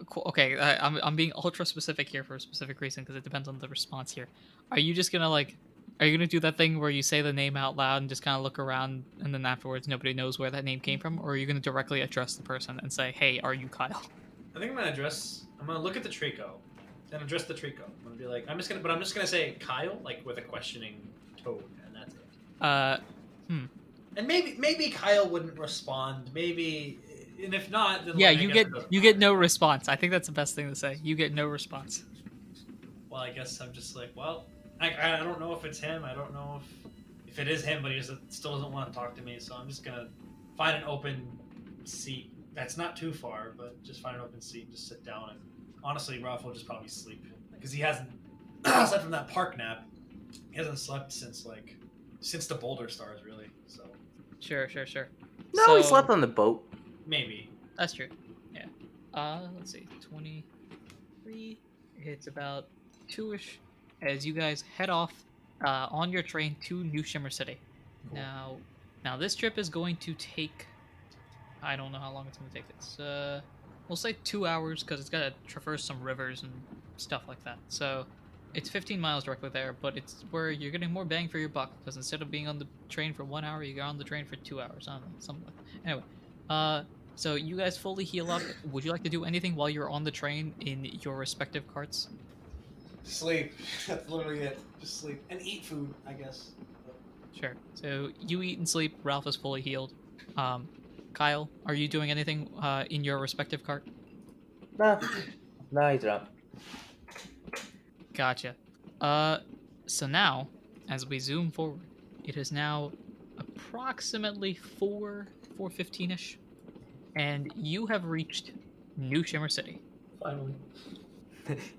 Cool. Okay, I'm being ultra specific here for a specific reason because it depends on the response here. Are you just gonna are you gonna do that thing where you say the name out loud and just kind of look around and then afterwards nobody knows where that name came from, or are you gonna directly address the person and say, "Hey, are you Kyle?" I think I'm gonna look at the Trico and address the Trico. I'm gonna be like, I'm just gonna say Kyle, like with a questioning tone, and that's it. And maybe Kyle wouldn't respond. Maybe, and if not, then Yeah, like, I you guess get it doesn't you get matter. no response. I think that's the best thing to say. You get no response. Well, I guess I'm just like, well, I don't know if it's him. I don't know if it is him, but he still doesn't want to talk to me. So I'm just gonna find an open seat that's not too far, but just find an open seat and just sit down. And honestly, Ralph will just probably sleep because he hasn't, aside from that park nap, he hasn't slept since the Boulder Stars, really. So Sure. No, he So- slept on the boat. maybe. That's true. Yeah. Let's see. 23. It's about 2ish as you guys head off on your train to New Shimmer City. Cool. Now this trip is going to take. I don't know how long it's going to take. It's we'll say 2 hours because it's got to traverse some rivers and stuff like that. So it's 15 miles directly there, but it's where you're getting more bang for your buck because instead of being on the train for 1 hour, you go on the train for 2 hours. I don't know, something like that. Anyway, so you guys fully heal up. Would you like to do anything while you're on the train in your respective carts? Sleep. That's literally it. Just sleep and eat food, I guess. Sure. So you eat and sleep. Ralph is fully healed. Kyle, are you doing anything in your respective cart? Nah, he's not. Gotcha. So now, as we zoom forward, it is now approximately 4:15ish, and you have reached New Shimmer City. Finally.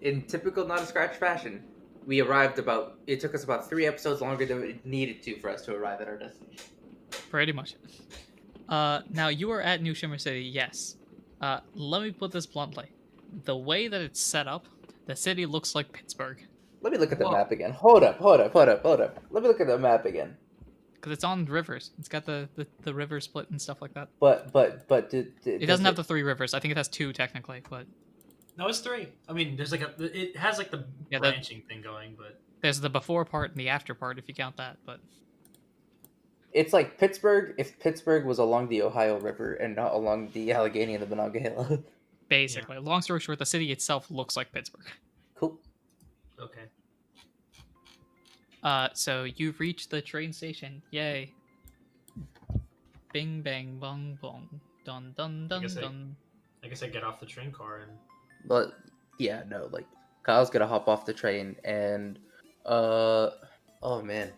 In typical not a scratch fashion, we arrived it took us about 3 episodes longer than it needed to for us to arrive at our destination. Pretty much. Now you are at New Shimmer City, yes. Let me put this bluntly. The way that it's set up, the city looks like Pittsburgh. Let me look at the Whoa. map again. Hold up. Let me look at the map again. Because it's on rivers. It's got the river split and stuff like that. But It doesn't have the 3 rivers. I think it has 2 technically, but No, it's 3. I mean, there's it has like the Yeah, branching thing going, but there's the before part and the after part if you count that, but it's like Pittsburgh if Pittsburgh was along the Ohio River and not along the Allegheny and the Monongahela. basically. Long story short, the city itself looks like Pittsburgh. Cool. okay. So you've reached the train station. Yay. Bing bang bong bong. Dun dun dun guess dun. I guess I get off the train car and But yeah, no, like Kyle's gonna hop off the train and oh man.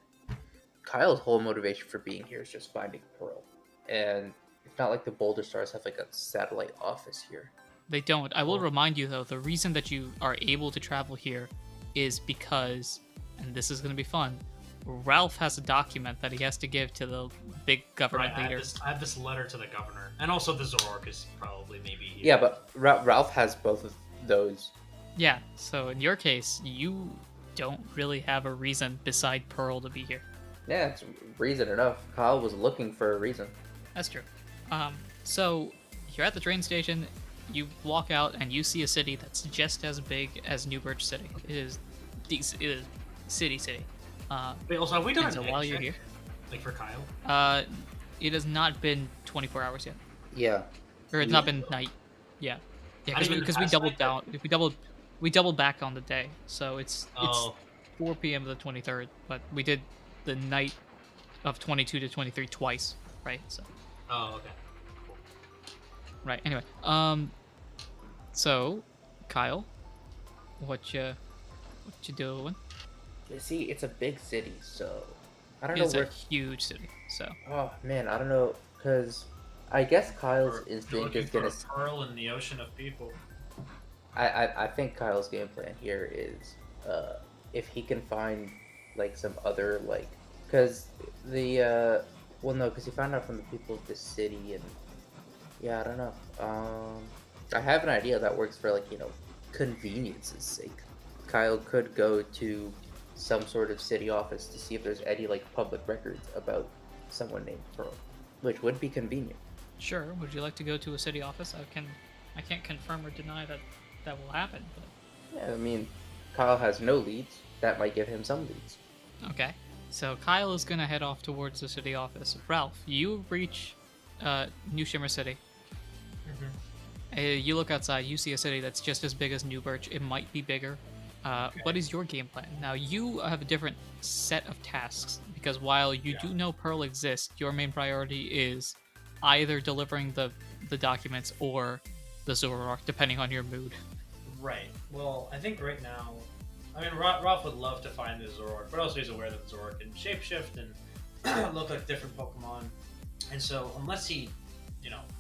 Kyle's whole motivation for being here is just finding Pearl. And it's not like the Boulder Stars have like a satellite office here. They don't. I will remind you, though, the reason that you are able to travel here is because, and this is going to be fun, Ralph has a document that he has to give to the big government leader. I have this letter to the governor. And also the Zoroark is probably maybe here. Yeah, but Ralph has both of those. Yeah, so in your case, you don't really have a reason beside Pearl to be here. Yeah, it's reason enough. Kyle was looking for a reason. That's true. So you're at the train station, you walk out, and you see a city that's just as big as New Birch City. It is city. Wait, also, have we done and so a night while you're check? here, Like for Kyle? it has not been 24 hours yet. Yeah. Or it's not been night. Yeah, Not even because we past doubled night? down. We doubled back on the day, so it's Oh. 4 p.m. of the 23rd, but we did the night of 22 to 23 twice, right? So Oh, okay. Cool. right. Anyway, so Kyle, what you doing? You see, it's a big city, so I don't It's know a where. huge city, so Oh man, I don't know, cause I guess Kyle's You're instinct looking is for gonna. a pearl in the ocean of people. I think Kyle's game plan here is, if he can find like some other like, cause the well no, cause he found out from the people of the city and yeah, I don't know. I have an idea that works for like convenience's sake. Kyle could go to some sort of city office to see if there's any like public records about someone named Pearl, which would be convenient. sure. Would you like to go to a city office? I can't confirm or deny that will happen, but Yeah, I mean, Kyle has no leads. That might give him some leads. okay. So Kyle is gonna head off towards the city office. Ralph, you reach New Shimmer City. You look outside, you see a city that's just as big as New Birch. It might be bigger. What is your game plan? Now, you have a different set of tasks, because while you do know Pearl exists, your main priority is either delivering the documents or the Zoroark, depending on your mood. Right. Well, I think right now, I mean, Ralph would love to find the Zoroark, but also he's aware that the Zoroark can shapeshift and look like different Pokemon. And so, unless he,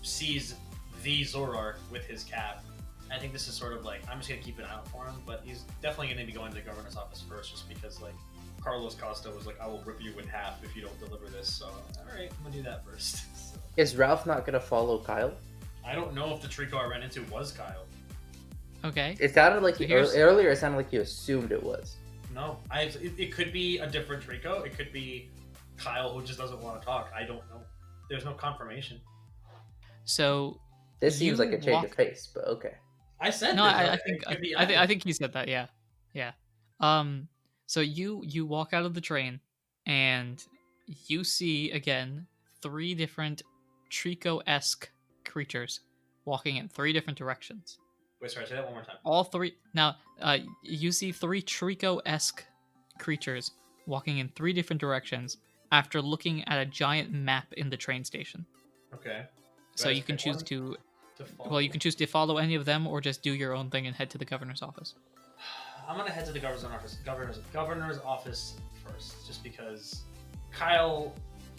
sees the Zoroark with his cap, I think this is sort of like, I'm just going to keep an eye out for him, but he's definitely going to be going to the governor's office first, just because, like, Carlos Costa was like, I will rip you in half if you don't deliver this, so, alright, I'm going to do that first. So, Is Ralph not gonna follow Kyle? I don't know if the Trico I ran into was Kyle. Okay. It sounded like So here's- earlier. It sounded like you assumed it was. No, it could be a different Trico. It could be Kyle who just doesn't want to talk. I don't know. There's no confirmation. So This seems You like a change walk- of pace, but okay. I said no, this, I it think could be I either. think he said that. Yeah. So you walk out of the train, and you see again 3 different Trico-esque creatures walking in 3 different directions. Wait, sorry, say that one more time. All 3 now. You see 3 Trico-esque creatures walking in 3 different directions after looking at a giant map in the train station. Okay. So I you can pick choose one to follow? Well, you can choose to follow any of them or just do your own thing and head to the governor's office. I'm gonna head to the governor's office first, just because Kyle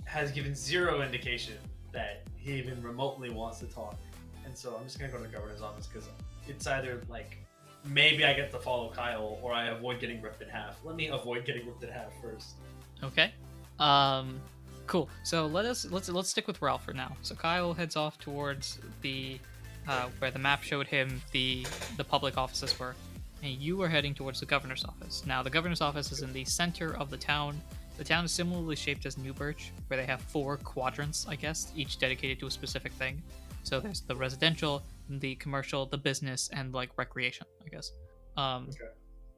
has given 0 indication that he even remotely wants to talk, and so I'm just gonna go to the governor's office because it's either like maybe I get to follow Kyle or I avoid getting ripped in half. Let me avoid getting ripped in half first. Okay. Cool. So let's stick with Ralph for now. So Kyle heads off towards the where the map showed him the public offices were, and you are heading towards the governor's office. Now the governor's office is in the center of the town. The town is similarly shaped as New Birch, where they have 4 quadrants, I guess, each dedicated to a specific thing. So there's the residential, the commercial, the business, and like recreation, I guess. Okay.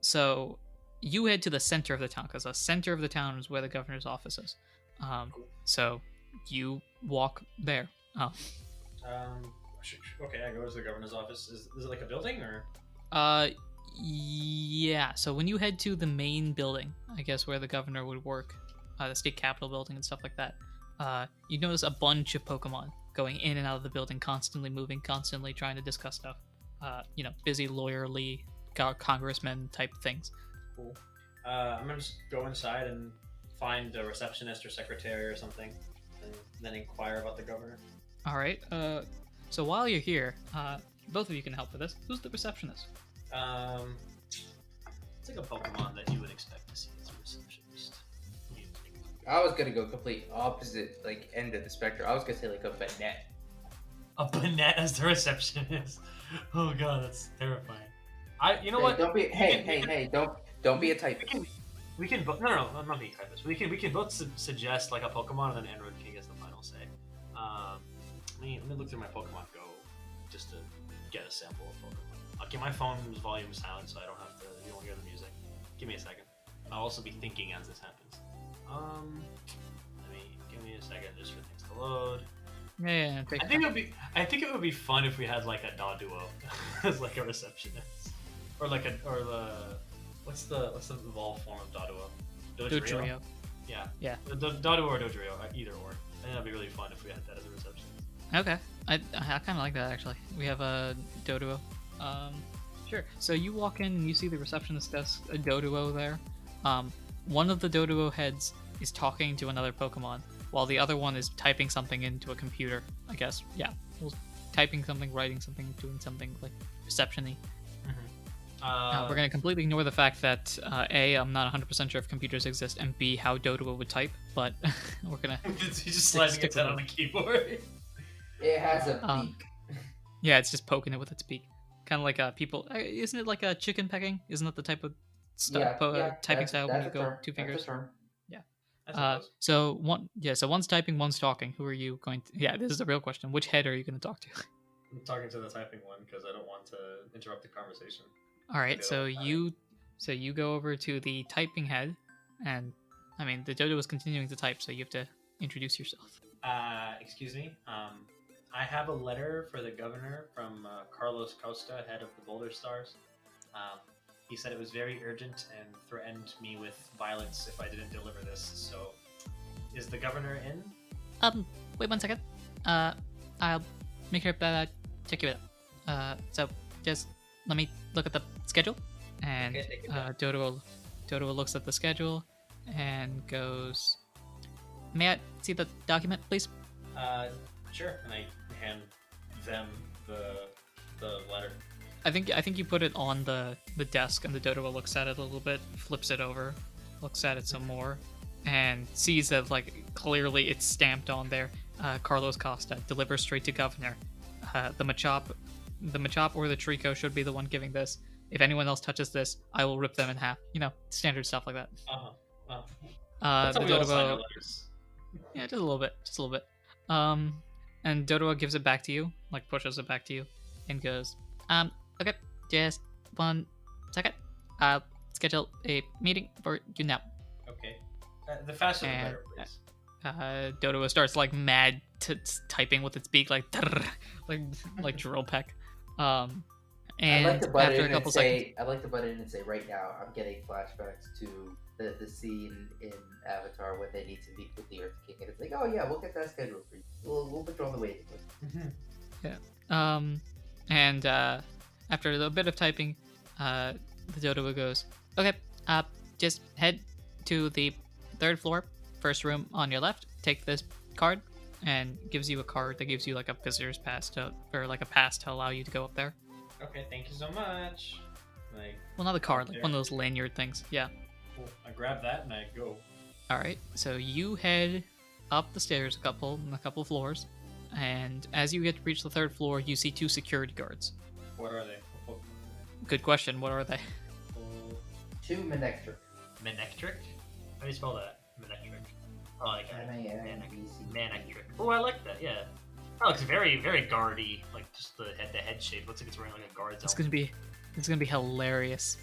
So you head to the center of the town, because the center of the town is where the governor's office is. So you walk there. Okay, I go to the governor's office. Is it like a building or? Yeah. So when you head to the main building, I guess where the governor would work, the state capitol building and stuff like that, you notice a bunch of Pokemon going in and out of the building, constantly moving, constantly trying to discuss stuff. Busy lawyerly congressman type things. Cool. I'm gonna just go inside and find a receptionist or secretary or something, and then inquire about the governor. All right. So while you're here, both of you can help with this. Who's the receptionist? It's like a Pokemon that you would expect to see as a receptionist. I was gonna go complete opposite, like, end of the spectrum. I was gonna say like a Banette. A Banette as the receptionist. Oh god, that's terrifying. You know Hey, what? don't be. Hey! Don't be a typist. We can both. No, I'm not being typist. We can both suggest like a Pokemon, and then Anirudh can get the final say. Let me look through my Pokemon Go just to get a sample of Pokemon. I'll get my phone's volume silent so I don't have to. You won't hear the music. Give me a second. I'll also be thinking as this happens. Give me a second just for things to load. Yeah. I think it would be fun if we had like a Doduo as like a receptionist, or what's the evolved form of Doduo? Dodrio. Yeah. Doduo or Dodrio, either or. I think that'd be really fun if we had that as a receptionist. Okay. I kind of like that actually. We have a Doduo. Sure. So you walk in and you see the receptionist desk, a Doduo there. One of the Doduo heads is talking to another Pokemon, while the other one is typing something into a computer, I guess. Yeah. Well, typing something, writing something, doing something like reception-y. We're going to completely ignore the fact that A, I'm not 100% sure if computers exist, and B, how Doduo would type, but we're going to... He's just sliding its head on the keyboard. It has a beak. Yeah, it's just poking it with its beak. Kind of like people... Isn't it like a chicken pecking? Isn't that the type of typing style when you go two fingers? Yeah. So one's typing, one's talking. Who are you going to... Yeah, this is the real question. Which head are you going to talk to? I'm talking to the typing one because I don't want to interrupt the conversation. All right, so you go over to the typing head, and I mean the Dodo is continuing to type, so you have to introduce yourself. Excuse me. I have a letter for the governor from Carlos Costa, head of the Boulder Stars. He said it was very urgent and threatened me with violence if I didn't deliver this. So, is the governor in? Wait 1 second. I'll make sure that I check you out. So just let me look at the schedule, and Dodo looks at the schedule and goes, "May I see the document, please?" Sure. And I hand them the letter. I think you put it on the desk, and the Dodo looks at it a little bit, flips it over, looks at it some more, and sees that like clearly it's stamped on there. Carlos Costa, deliver straight to governor. The Machop or the Trico should be the one giving this. If anyone else touches this, I will rip them in half. You know, standard stuff like that. That's how we all sign our Dodo, letters. yeah, just a little bit. And Dodo gives it back to you, like pushes it back to you, and goes, okay, just 1 second. I'll schedule a meeting for you now. Okay. The faster the better, please. Dodo starts like mad typing with its beak, like like drill peck. And I'd like to butt after in a couple and say, seconds, I'd like to butt in and say right now, I'm getting flashbacks to the scene in Avatar when they need to meet with the Earth King, and it's like, oh yeah, we'll get that scheduled for you. We'll put you on the waiting list. Yeah. And after a bit of typing, the Dodo goes, okay, just head to the 3rd floor, first room on your left. Take this card, and gives you a card that gives you like a visitor's pass or like a pass to allow you to go up there. Okay, thank you so much. Well, not a card, like one of those lanyard things. Yeah. Cool. I grab that and I go. All right. So you head up the stairs a couple floors, and as you get to reach the 3rd floor, you see 2 security guards. What are they? Good question. What are they? 2 Manectric. Manectric? How do you spell that? Manectric. Oh, like Manectric. Oh, I like that. Yeah. That looks very, very guardy. Like just the head shape. Looks like it's wearing like a guard's helmet. It's gonna be hilarious.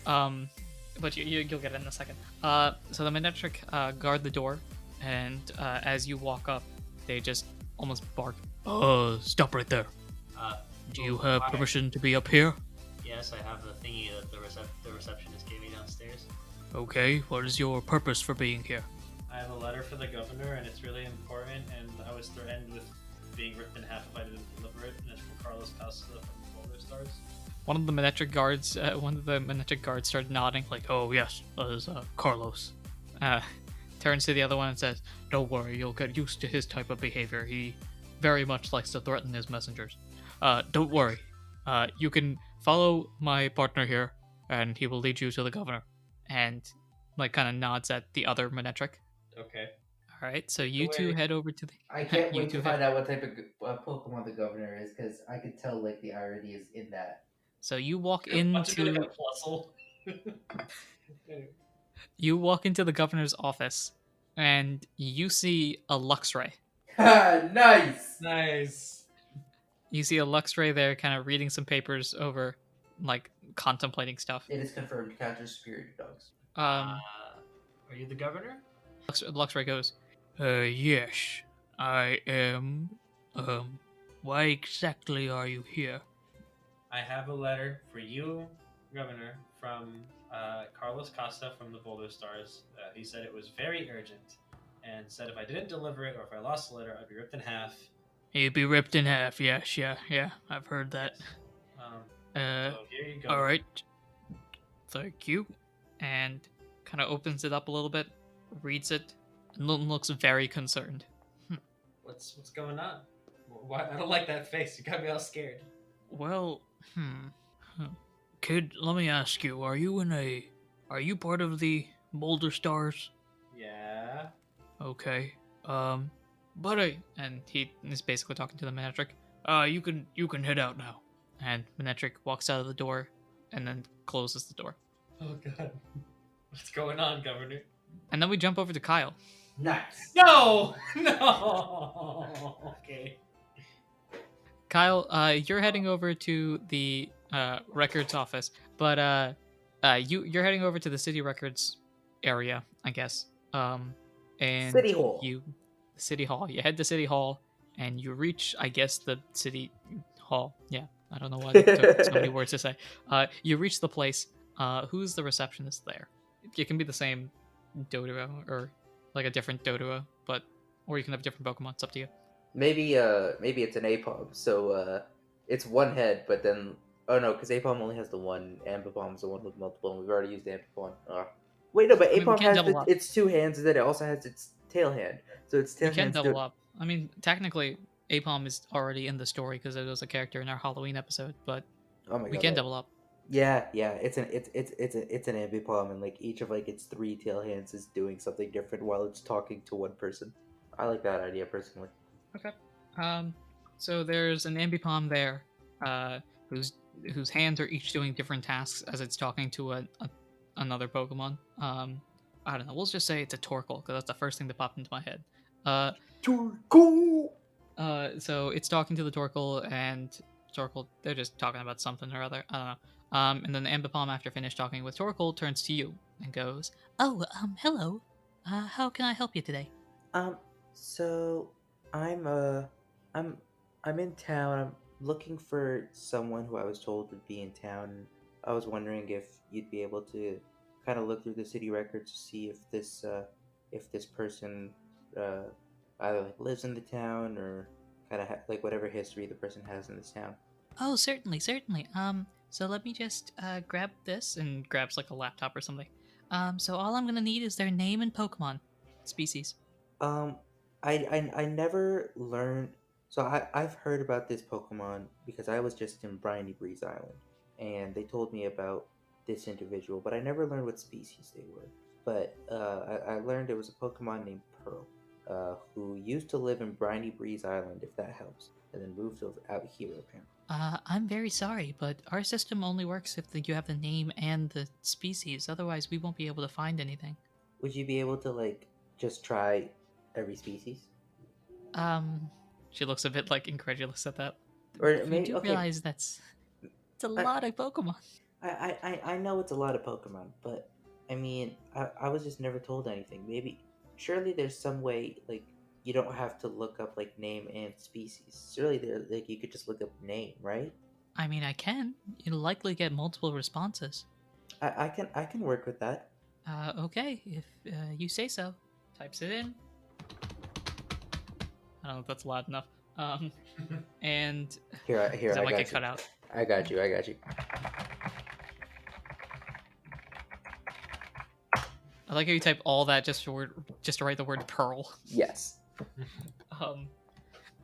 But you'll get it in a second. So the Manectric guard the door, and as you walk up, they just almost bark. Stop right there. Do you have permission to be up here? Yes, I have the thingy that the receptionist gave me downstairs. Okay, what is your purpose for being here? I have a letter for the governor, and it's really important, and I was threatened with being ripped in half if I didn't deliver it, and it's from Carlos Costa from Boulder Stars. One of the Manectric guards started nodding, like, oh yes, that is Carlos. Turns to the other one and says, don't worry, you'll get used to his type of behavior. He very much likes to threaten his messengers. Don't worry. You can follow my partner here, and he will lead you to the governor. And like kind of nods at the other Manetric. Okay. All right, so you Wait. two head over to the. I can't you wait two to head- find out what type of Pokemon the governor is, because I could tell like the irony is in that. So you walk What's it gonna into be, Plusle? you walk into the governor's office, and you see a Luxray. Nice. Nice. You see a Luxray there, kind of reading some papers over, like contemplating stuff. It is confirmed. Catchers superior dogs. Um, Are you the governor? Luxray goes, yes, I am. Why exactly are you here? I have a letter for you, Governor, from Carlos Costa from the Boulder Stars. He said it was very urgent, and said if I didn't deliver it or if I lost the letter, I'd be ripped in half. You'd be ripped in half. Yes, yeah. I've heard that. So here you go. All right. Thank you. And kind of opens it up a little bit, reads it, and looks very concerned. What's going on? Why? I don't like that face. You got me all scared. Well, Kid, let me ask you, are you part of the Boulder Stars? Yeah. Okay. Buddy, and he is basically talking to the Manetric. You can head out now. And Manetric walks out of the door and then closes the door. Oh god. What's going on, Governor? And then we jump over to Kyle. Nice. No! No! Okay. Kyle, you're heading over to the records office, but you're heading over to the city records area, I guess. And City Hall. City Hall. You head to City Hall, and you reach, I guess, the City Hall. Yeah, I don't know why it took so many words to say. You reach the place. Who's the receptionist there? It can be the same Doduo or like a different Doduo, or you can have different Pokemon. It's up to you. Maybe it's an Apom, so it's one head, but then no, because Apom only has the one, Ambipom's the one with multiple, and we've already used Ambipom. Wait, no, but I mean, we Apom can't has double up. its two hands, and then it also has its tail hand, so it's tail You can hands. double up. I mean, technically, Apom is already in the story because it was a character in our Halloween episode, but Oh my god, we can double up. Yeah, it's an Ambipom, and like each of like its three tail hands is doing something different while it's talking to one person. I like that idea personally. Okay. So there's an Ambipom there, whose hands are each doing different tasks as it's talking to another Pokemon. I don't know. We'll just say it's a Torkoal because that's the first thing that popped into my head. Torkoal. So it's talking to the Torkoal, and Torkoal, they're just talking about something or other. I don't know. And then the Ambipom, after finished talking with Torkoal, turns to you and goes, "Oh, hello. How can I help you today?" So I'm in town. I'm looking for someone who I was told would be in town. I was wondering if you'd be able to kind of look through the city records to see if this person either like lives in the town or kind of like whatever history the person has in this town. Oh, certainly. So let me just grab this, and grabs like a laptop or something. So all I'm gonna need is their name and Pokemon species. I never learned. So I've heard about this Pokemon because I was just in Briny Breeze Island, and they told me about this individual, but I never learned what species they were. But I learned it was a Pokemon named Pearl, who used to live in Briny Breeze Island, if that helps, and then moved out here apparently. I'm very sorry, but our system only works if you have the name and the species. Otherwise, we won't be able to find anything. Would you be able to like just try every species? She looks a bit like incredulous at that. Or You maybe do okay. realize it's a lot of Pokemon. I know it's a lot of Pokemon, but I mean, I was just never told anything. Maybe, surely there's some way, like, you don't have to look up, like, name and species. Surely there, like, you could just look up name, right? I mean, I can. You'll likely get multiple responses. I can work with that. Okay, if you say so. Types it in. I don't know if that's loud enough. And Here, that I might got get you. cut out. I got you. I like how you type all that just to write the word pearl. Yes.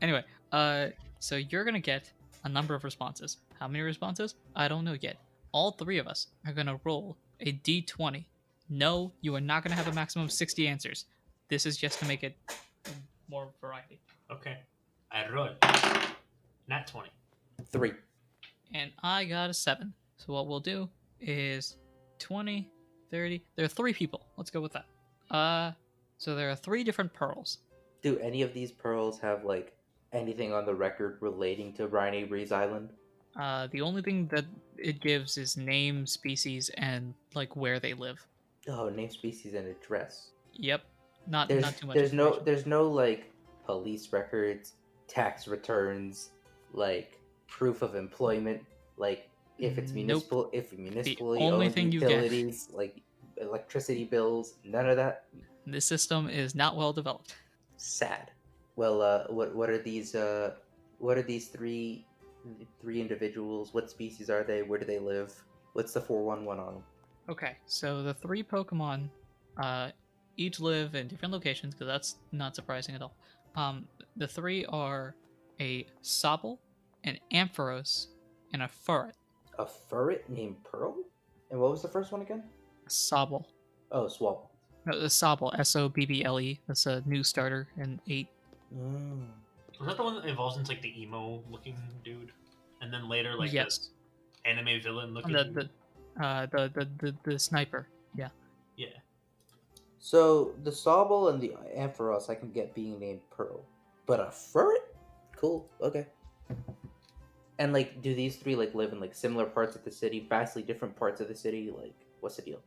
Anyway, so you're gonna get a number of responses. How many responses? I don't know yet. All 3 of us are going to roll a d20. No, you are not going to have a maximum of 60 answers. This is just to make it more variety. Okay. I roll. Nat 20. 3. And I got a 7. So what we'll do is 20, 30. There are 3 people. Let's go with that. So there are 3 different pearls. Do any of these pearls have like anything on the record relating to Brian Avery's island? The only thing that it gives is name, species, and like where they live. Oh, name, species, and address. Yep. Not There's too much. there's no like police records, tax returns, like proof of employment, like if it's municipal, if municipally only owned thing you get- utilities, like electricity bills, none of that. This system is not well developed. Sad. Well, what are these three individuals? What species are they? Where do they live? What's the 411 on them? Okay, so the 3 Pokemon, each live in different locations, because that's not surprising at all. The 3 are a Sobble, an Ampharos, and a Furret. A furret named Pearl? And what was the first one again? Sobble. Oh, Swabble. No, the Sobble, Sobble. That's a new starter in 8. Mm. Was that the one that evolves into like the emo-looking dude, and then later like Yes. this anime villain-looking? The sniper. Yeah. Yeah. So the Sobble and the Ampharos I can get being named Pearl, but a furret? Cool. Okay. And like, do these 3 like live in like similar parts of the city, vastly different parts of the city? Like, what's the deal?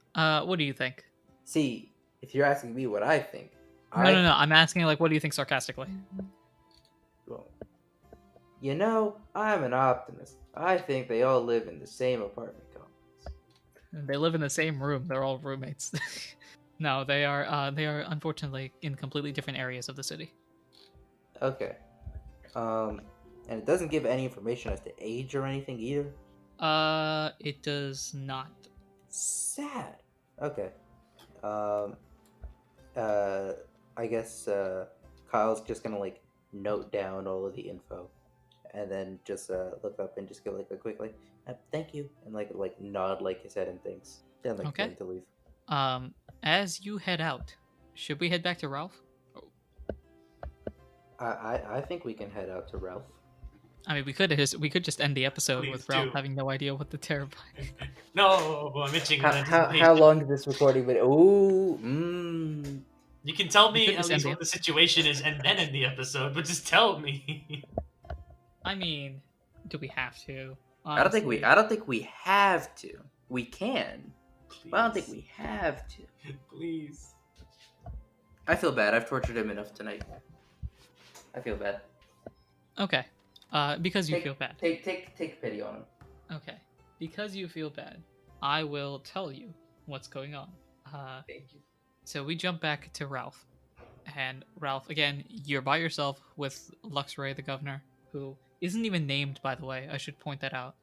What do you think? See, if you're asking me what I think, No. I'm asking like, what do you think sarcastically? Well, you know, I'm an optimist. I think they all live in the same apartment complex. They live in the same room. They're all roommates. No, they are unfortunately in completely different areas of the city. Okay. And it doesn't give any information as to age or anything either. It does not. Sad. Okay. I guess Kyle's just gonna like note down all of the info, and then just look up and just give like a quick like thank you, and like nod like his head and things. Then like Okay. going to leave. As you head out, should we head back to Ralph? I think we can head out to Ralph. I mean, we could just end the episode Please with Ralph do. having no idea what the terrifying. No, I'm itching. How long is this recording been? Ooh, You can tell We me could at just least end what the situation is, and then end the episode. But just tell me. I mean, do we have to? I don't think we have to. We can. Please. But I don't think we have to. Please. I feel bad. I've tortured him enough tonight. I feel bad. Okay. Because you feel bad. Take pity on him. Okay. Because you feel bad, I will tell you what's going on. Thank you. So we jump back to Ralph. And Ralph, again, you're by yourself with Luxray, the governor, who isn't even named, by the way. I should point that out.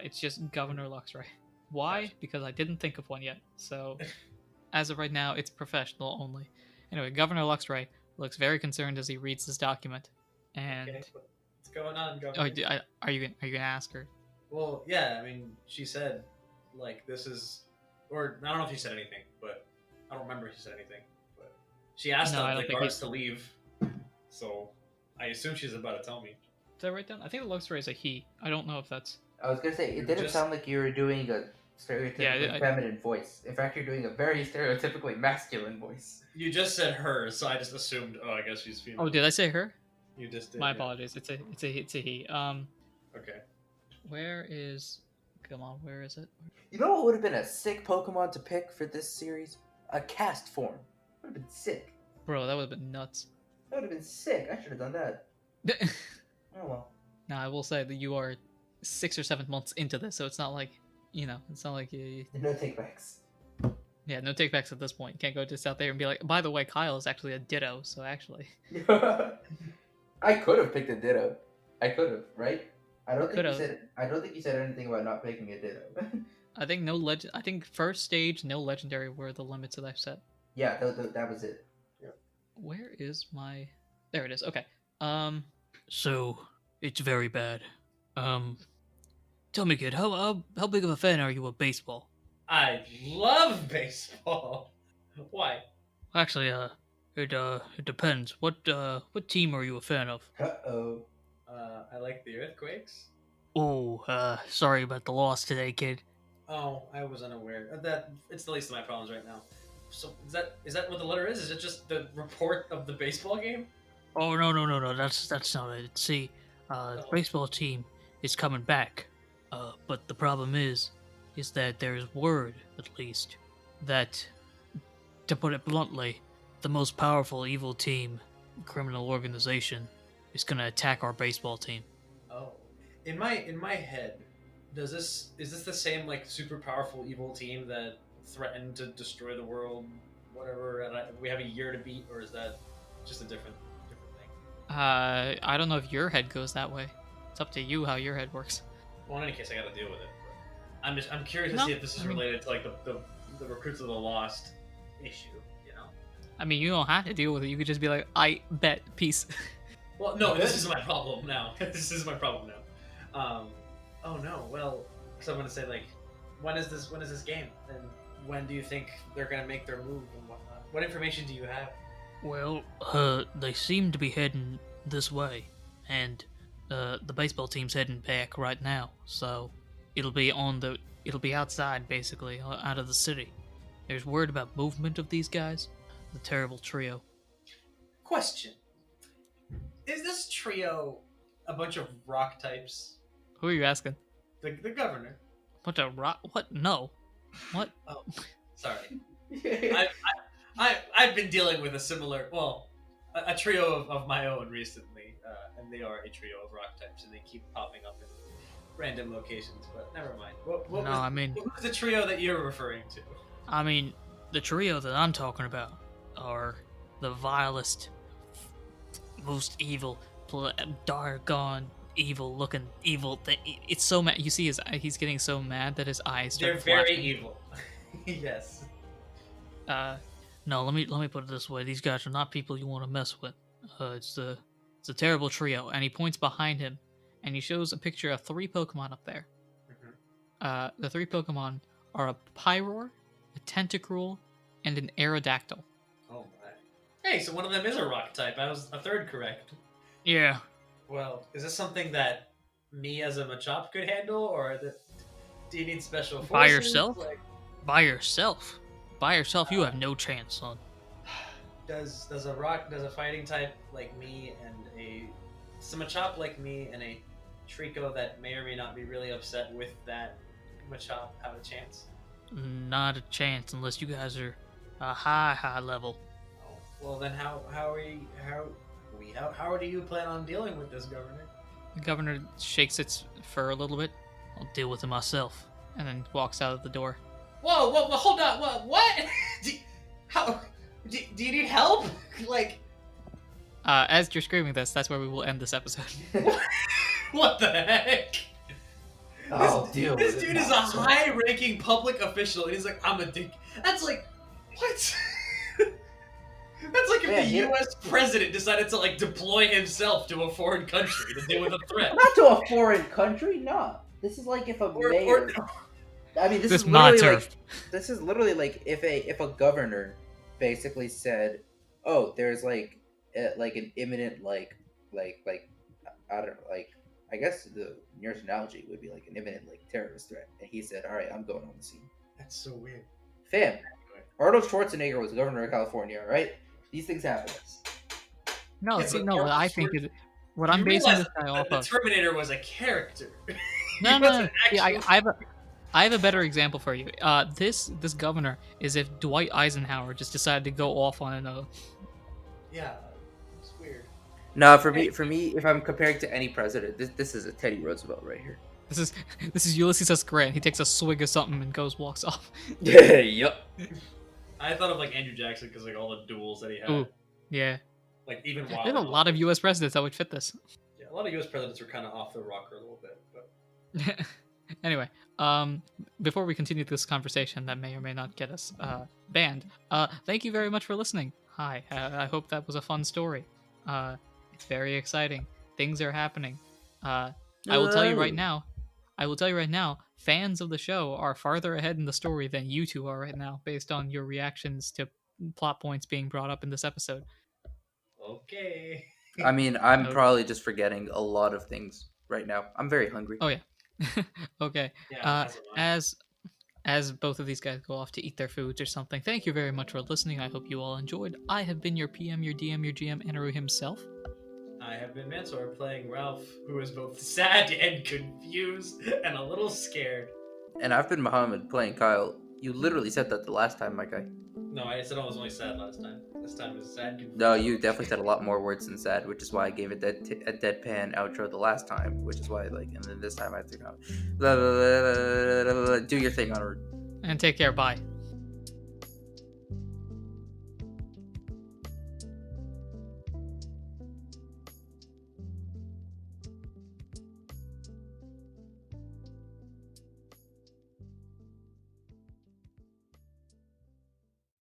It's just Governor Luxray. Why? Gotcha. Because I didn't think of one yet. So, as of right now, it's professional only. Anyway, Governor Luxray looks very concerned as he reads this document. And Okay, what's going on, Governor? are you gonna ask her? Well, yeah. I mean, she said, like, this is, or I don't know if she said anything, but I don't remember if she said anything. But she asked No, I don't the think guards to leave, so I assume she's about to tell me. Did I write down? I think the Luxray is a he. I don't know if that's. I was gonna say You it didn't just- sound like you were doing a stereotypically feminine voice. In fact, you're doing a very stereotypically masculine voice. You just said her, so I just assumed. Oh, I guess she's female. Oh, did I say her? You just did. My yeah. apologies. It's a he. Okay. Where is? Come on, where is it? You know what would have been a sick Pokemon to pick for this series? A cast form. Would have been sick. Bro, that would have been nuts. That would have been sick. I should have done that. Oh well. Now I will say that you are 6 or 7 months into this, so it's not like it's not like you. No takebacks. Yeah, no takebacks at this point. You can't go just out there and be like, by the way, Kyle is actually a Ditto, so actually. I could have picked a Ditto. I could have, right? I don't Could've. think you said anything about not picking a Ditto. I think I think first stage, no legendary were the limits that I've set. Yeah, that was it. Where is my? There it is. Okay. So it's very bad. Tell me, kid, how big of a fan are you of baseball? I love baseball. Why? Actually, it depends. What team are you a fan of? Uh-oh. I like the Earthquakes. Oh, sorry about the loss today, kid. Oh, I was unaware. That it's the least of my problems right now. So is that what the letter is? Is it just the report of the baseball game? Oh no. That's not it. See, the baseball team is coming back. But the problem is that there's word, at least, that, to put it bluntly, the most powerful evil team, criminal organization, is gonna attack our baseball team. Oh, in my head, is this the same like super powerful evil team that threatened to destroy the world, whatever? And we have a year to beat, or is that just a different thing? I don't know if your head goes that way. It's up to you how your head works. Well, in any case, I got to deal with it. But I'm curious to No, see if this is related to like the Recruits of the Lost issue. You know. I mean, you don't have to deal with it. You could just be like, I bet, peace. Well, no, this is my problem now. This is my problem now. Oh no. Well, so I'm gonna say like, when is this game, and when do you think they're gonna make their move and whatnot? What information do you have? Well, they seem to be heading this way, and the baseball team's heading back right now. So it'll be outside basically, out of the city. There's word about movement of these guys. The terrible trio. Question: is this trio a bunch of rock types? Who are you asking? The governor. What a rock? What? No. What? Oh, sorry. I've been dealing with a similar, a trio of my own recently, and they are a trio of rock types, and they keep popping up in random locations. But never mind. What was the trio that you're referring to? I mean, the trio that I'm talking about are the vilest, most evil, doggone evil-looking evil thing. It's so mad. You see, he's getting so mad that his eyes start They're very flashing. evil. Yes. No, let me put it this way. These guys are not people you want to mess with. It's a terrible trio, and he points behind him, and he shows a picture of 3 Pokemon up there. The 3 Pokemon are a Pyroar, a Tentacruel, and an Aerodactyl. Oh my. Hey, so one of them is a rock type. I was a third correct. Yeah. Well, is this something that me as a Machop could handle, or do you need special forces? By yourself? Like, By yourself? By yourself, you have no chance, son. does a fighting type like me and a Machop like me and a Trico that may or may not be really upset with that Machop have a chance? Not a chance unless you guys are a high level. Oh, well then how do you plan on dealing with this, Governor? The governor shakes its fur a little bit. I'll deal with it myself, and then walks out of the door. Whoa, hold on, what? Do you need help? Like, as you're screaming this, that's where we will end this episode. what the heck? This dude is a high-ranking public official, and he's like, I'm a dick. That's like, what? That's like if the U.S. president decided to like deploy himself to a foreign country to deal with a threat. Not to a foreign country, no. This is like if a mayor. I mean, this is literally like if a governor basically said, "Oh, there's like an imminent I don't know, I guess the nearest analogy would be like an imminent terrorist threat," and he said, "All right, I'm going on the scene." That's so weird. Fam, Arnold Schwarzenegger was governor of California, all right? These things happen. No, Yeah, see, but no. What I think is what I'm basing this guy off the of. Terminator was a character. No. See, I have a better example for you. This governor is if Dwight Eisenhower just decided to go off on another. Yeah, it's weird. No, for me, if I'm comparing to any president, this is a Teddy Roosevelt right here. This is Ulysses S. Grant. He takes a swig of something and walks off. Yeah, yep. I thought of like Andrew Jackson because like all the duels that he had. Ooh, yeah. Like even while There's a lot of U.S. presidents that would fit this. Yeah, a lot of U.S. presidents were kind of off the rocker a little bit, but. Anyway, before we continue this conversation that may or may not get us banned, thank you very much for listening. Hi, I hope that was a fun story. It's very exciting. Things are happening. I will tell you right now, I will tell you right now, fans of the show are farther ahead in the story than you two are right now, based on your reactions to plot points being brought up in this episode. Okay. I mean, I'm Okay. probably just forgetting a lot of things right now. I'm very hungry. Oh yeah. Okay. Yeah, As both of these guys go off to eat their foods or something, thank you very much for listening. I hope you all enjoyed. I have been your PM, your DM, your GM, Anirudh himself. I have been Mansour playing Ralph, who is both sad and confused and a little scared. And I've been Muhammad playing Kyle. You literally said that the last time, my guy. No, I said I was only sad last time. This time is sad. Confused. No, you definitely said a lot more words than sad, which is why I gave it a deadpan outro the last time, which is why, and then this time I have to go, do your thing, Honor. And take care. Bye.